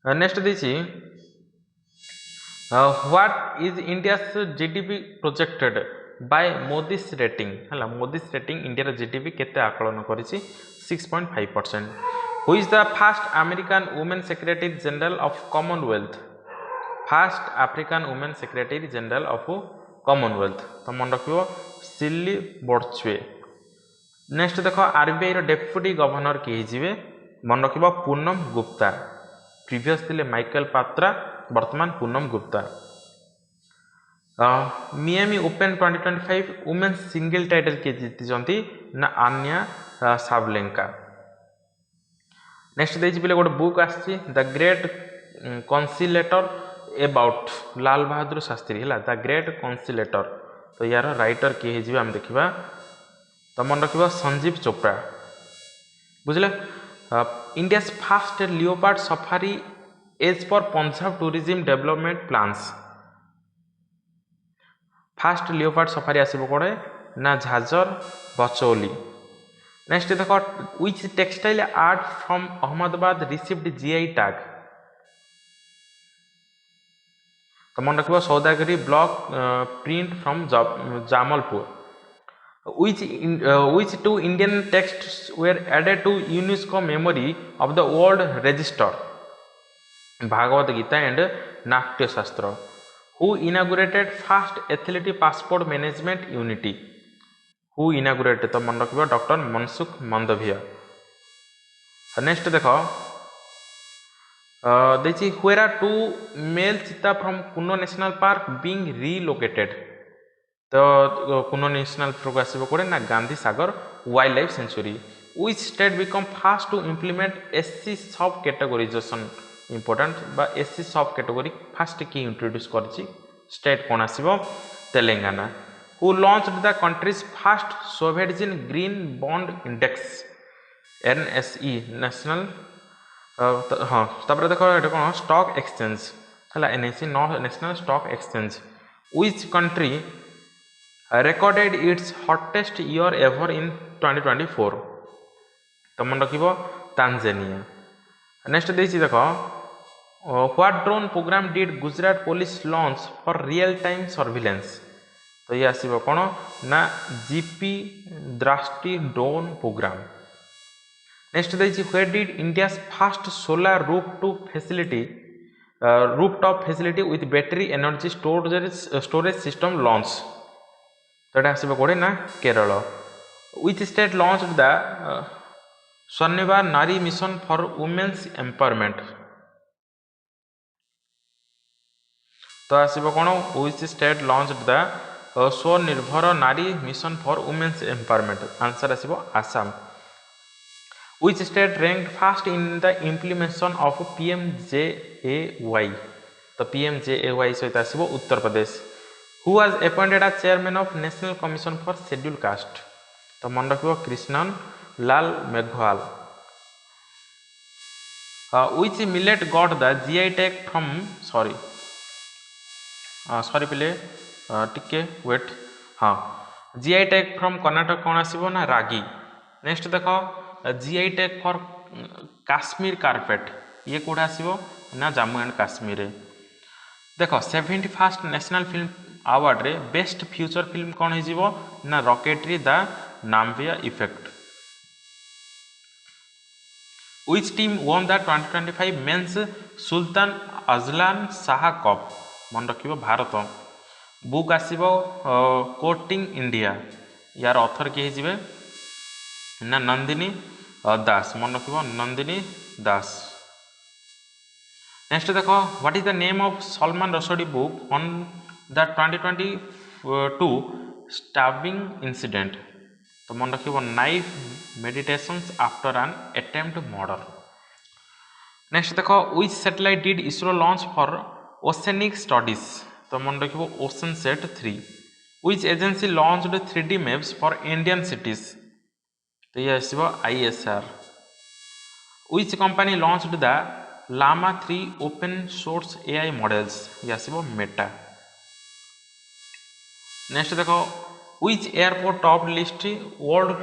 [SPEAKER 1] नेक्स्ट देछि what is India's GDP projected by Moody's rating हैला. मोदीस रेटिंग इंडिया जीडीपी केते आकलन करिछि 6.5%. Who is the first American women secretary general of Commonwealth first African women secretary general of Commonwealth तो मन रखियो Shirley Botchwey next देख RBI deputy governor किए जीवे मन रखियो पूनम गुप्ता प्रीवियस थिले माइकल पात्रा वर्तमान Poonam Gupta Miami Open 2025 women single title किए जीति ना आन्या सावलेंका नेक्स्ट देखिए बोले गोटे बुक आसी the great कनसिलेटर about Lal Bahadur Shastri है द ग्रेट कनसिलेटर तो यार राइटर किए आम देखा तो मन रखा संजीव चोपड़ा बुझे India first leopard safari as per Punjab tourism development plans first leopard safari आसो कौड़े ना झाजर बचौली नेक्स्ट देख which textile art from Ahmedabad received GI tag तो मन रखिए Saudagiri block print from Jamalpur which two Indian texts were added to UNESCO memory of the world register Bhagavad Gita and Natya Shastra who inaugurated first athletic passport management unity who inaugurated तो मन रखिए doctor Mansukh मंदभिया next देख देखिए where are two male cheetah from Kuno National Park being relocated तो कुनो national park आसो कौटे ना Gandhi Sagar wildlife sanctuary which state become first to implement SC sub categorisation important बा एससी सब कैटेगोरी फास्ट की introduce करछि state कौन आसो Telangana who launched the country's first sovereign green bond index NSE national हाँ तापर देख ये कौन स्टॉक एक्सचेंज है NSE national stock exchange which country recorded its hottest year ever in 2024 तो मन रखिबो तांजानिया नेक्स्ट देछि देखो what drone programme did Gujarat police launch for real time surveillance तो ये आसीबो कोन ना GP Drishti drone programme next देछि where did India's first solar rooftop facility with battery energy storage system launch तो ये आसो कौटे ना Kerala which state launch the Swanirbhar Nari mission for women's empowerment तो आसो कौन which state launch the Swanirbhar Nari mission for women's empowerment answer आसो Assam which state rank fast in the implementation of PMJAY तो PMJAY सहित आसो Uttar Pradesh Who was appointed as chairman of National Commission for Scheduled Caste तो मन रखियो Krishnan Lal Meghwal which millet got the GI tag from sorry पहले टिके wait हाँ GI tag from कर्नाटक कौन आसीबो ना रागी नेक्स्ट देखो GI tag for Kashmir carpet ये कोडा आसीबो ना जम्मू एंड काश्मीर देखो 71st नेशनल फिल्म अवार्ड रे बेस्ट फ्यूचर फिल्म कौन हो ना Rocketry the Nambi effect which team won the 2025 men's Sultan Azlan Shah cup मन रखियो भारत बुक आसीबो कोटिंग इंडिया यार ऑथर किए जीवे ना नंदिनी दास मन रखियो नंदिनी दास नेक्स्ट देखो what is the name of Salman Rushdie book on the 2022 stabbing incident तो मन रखियो knife meditations after an attempt murder next देखो which satellite did ISRO launch for oceanic studies तो मन रखियो Oceansat 3 which agency launched 3D maps for Indian cities तो ये आसीबो ISR which company launched the Llama 3 open source AI models ये आसीबो Meta next देखो which airport top list world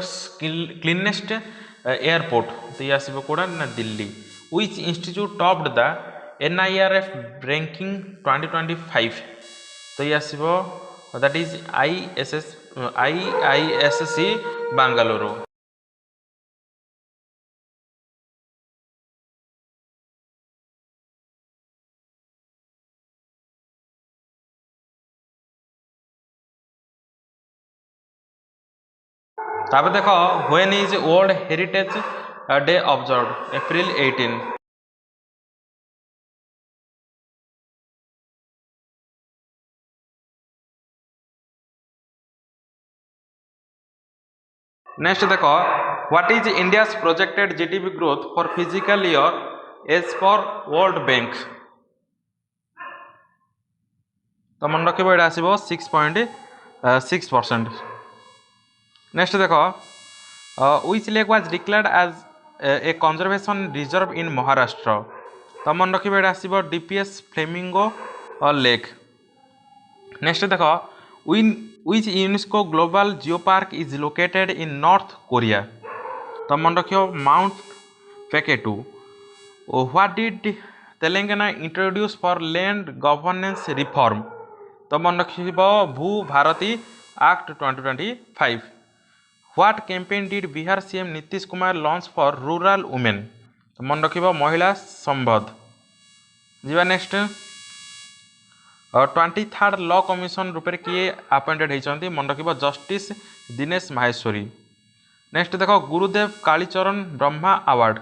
[SPEAKER 1] cleanest airport तो ये आसीबो कोडा ना Delhi which institute topped the NIRF ranking 2025 तो ये आसीबो दैट इज IISC बेंगलुरु। तापर देख when is world heritage Day observed April 18। Next देख what is India's projected GDP growth for physical year as per World Bank. तो मन रख ये आसो 6.6%। नेक्स्ट देख which lake was declared as A conservation reserve in Maharashtra. तो मन रख ये आसो डीपीएस फ्लेमिंगो लेक। नेक्स्ट देख which UNESCO global geopark is located in North Korea. तो मन रख Mount Paektu. What did Telangana introduce for land governance reform. तो मन रख Bhu Bharati act 2025। What campaign did Bihar CM Nitish Kumar launch for rural women. तो मन रख महिला संबद। जीवा नेक्स्ट 23rd लॉ कमिशन रूप किए अपॉइंटेड होती मन रख जस्टिस दिनेश माहेश्वरी। नेक्स्ट देख गुरुदेव कालीचरण ब्रह्मा अवार्ड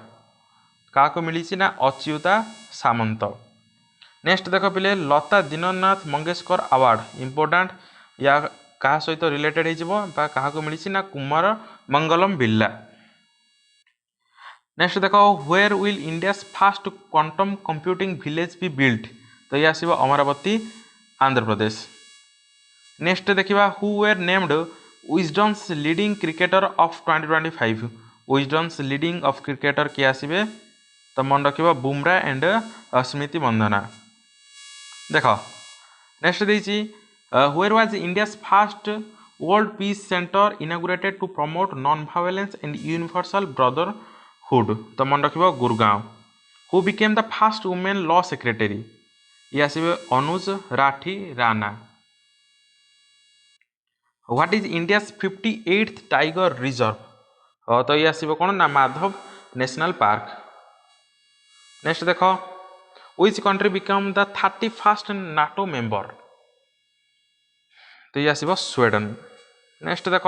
[SPEAKER 1] क्या मिली ना अच्युता सामंत। नेक्स्ट देख पिले लता दीननाथ मंगेशकर अवार्ड इम्पोर्टाट या क्या सहित रिलेटेड हो मिली ना कुमार मंगलम बिरला। नेक्स्ट देख where will India's fast quantum computing village be built. तो ये आसो अमरावती आंध्र प्रदेश। नेक्स्ट देखा who were named wisdom's leading cricketer of 2025। Wisdom's leading of cricketer किए आसवे। तो मन रख बुमरा एंड स्मृति मंदना। देख नेक्स्ट देखिए where was India's first world peace centre inaugurated to promote non violence and universal brotherhood. तो मन रख Gurgaon. Who became the first women law secretary. ये आसवे Anuj Rathi Rana. What is India's 58th tiger reserve. तो ये आसो कौन ना माधव नेशनल पार्क। नेक्स्ट देख which country become the 31st NATO member. तो ये आसो स्वीडन। नेक्स्ट देख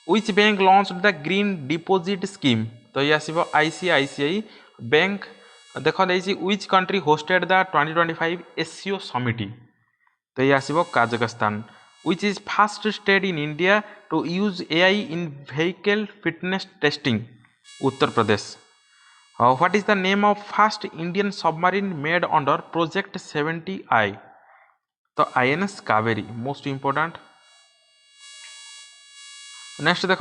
[SPEAKER 1] which bank launched the green deposit scheme. तो ये आसो आईसीआईसीआई बैंक। देख which country hosted the 2025 SCO summit. तो ये आसो Kazakhstan. Which is first state in India to use AI in vehicle fitness testing. Uttar Pradesh. What is the name of first Indian submarine made under project 70I। तो INS Kaveri most important. Next देख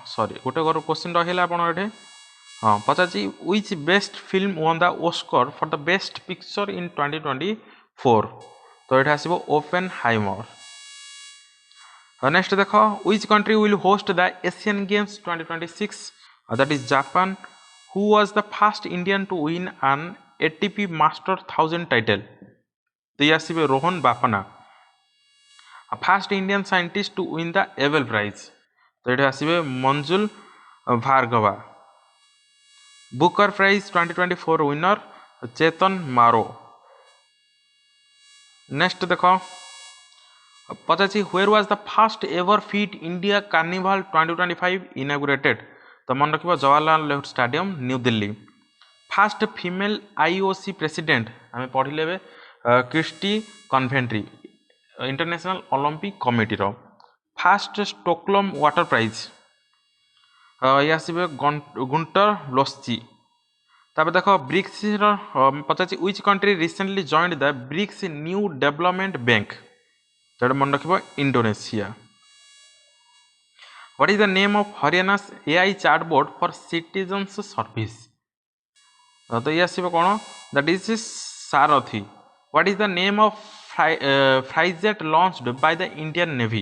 [SPEAKER 1] sorry गोटे question रहा हाँ पचार which best film won the Oscar for the best picture in 2024। तो ये आसो Oppenheimer. Next देख which country will host the Asian games 2026। That is Japan. Who was the first Indian to win an ATP master 1000 title. तो ये आसो Rohan Bopanna. First Indian scientist to win the Abel prize. तो ये आसो Manjul Bhargava. Booker prize 2024 winner चेतन मारो। Next देख पचासी where was the first ever fit India carnival 2025 inaugurated. तो मन रख Jawaharlal Nehru stadium new Delhi. First female IOC president आम पढ़ले Kirsty Coventry international Olympic committee. First Stockholm water prize ये आसवे गुंटर लोस्ची। तापर देख ब्रिक्स पचार which country recently joined the BRICS new development bank. तो मन रख Indonesia. What is the name of Haryana AI chatbot for citizens service. तो ये आसो कौन that is Saarthi. What is the name of frigate launched by the Indian navy.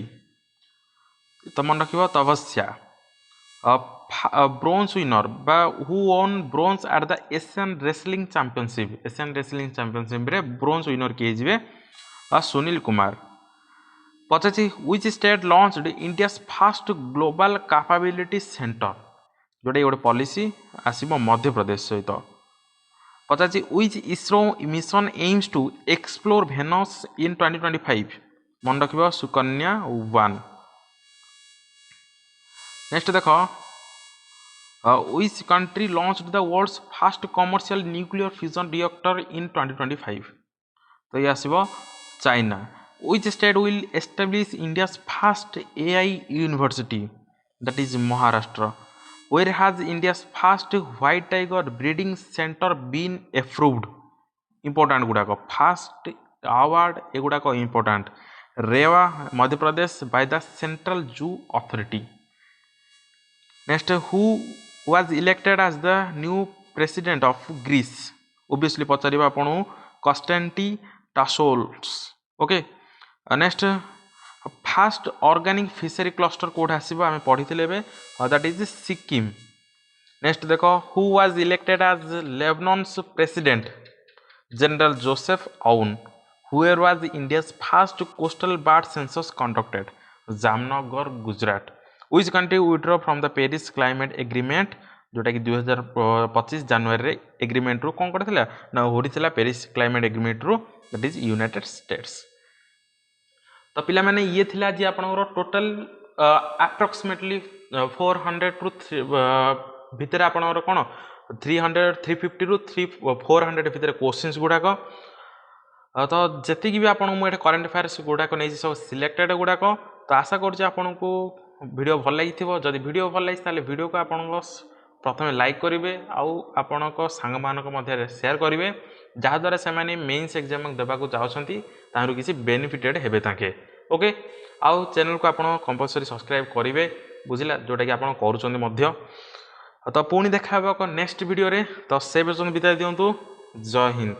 [SPEAKER 1] तो मन रख Tapasya. Bronze winner who won bronze at the Asian wrestling championship. Asian wrestling championship रे bronze winner किए जी सुनील कुमार। पचासी which state launched India's first global capability centre. जोटा गोटे policy आसो मध्य प्रदेश सहित। पचासी which ISRO mission aims to explore Venus इन 2025। मन रख सुकन्या 1। नेक्स्ट देख which country launched the world's first commercial nuclear fusion reactor in 2025? तो ये आसो China. Which state will establish India's first AI university? That is Maharashtra. Where has India's first white tiger breeding center been approved? Important गुड़ाक first award एगुड़ाक important. Rewa Madhya Pradesh by the central zoo authority. Next who was elected as the new president of Greece? Obviously पचार आपन Konstantinos Tasoulas. Okay. Next first organic fishery cluster कोड आसो आम पढ़ी that is Sikkim. Next देख who was elected as Lebanon's president? General Joseph Aoun. Where was India's first coastal bird census conducted? Jamnagar, Gujarat. Which country withdrew from the Paris Climate Agreement? जोटा कि 2025 जनवरी agreement रू कौन करथिला ना होरिथिला Paris climate agreement रू, that is United states. तो पिला माने ये थिला जे आपनकर टोटल अप्रोक्सीमेटली 400 टू भितर आपनकर कोन 300 350 रु 400 भितर क्वेश्चंस गुडाक. तो जी भी आपको मुझे करेन्ट अफेयर्स गुड़ाक नहीं सब सिलेक्टेड गुड़ाक. तो आशा करुँच आपन को वीडियो भल लगी. जदि वीडियो भल लगी वीडियो को आप प्रथम लाइक करेंगे आपण सांग मध्य शेयर करेंगे जहाद्वारा से मेन्स एग्जाम देवाक चाहते किसी बेनिफिटेड हे ताके. ओके. आउ चैनल को आप कंपलसरी सब्सक्राइब करेंगे बुझला जोटा कि आप कर. तो पुणी देखा नेक्स्ट वीडियो रे. तो से विदाय दिंतु. जय हिंद.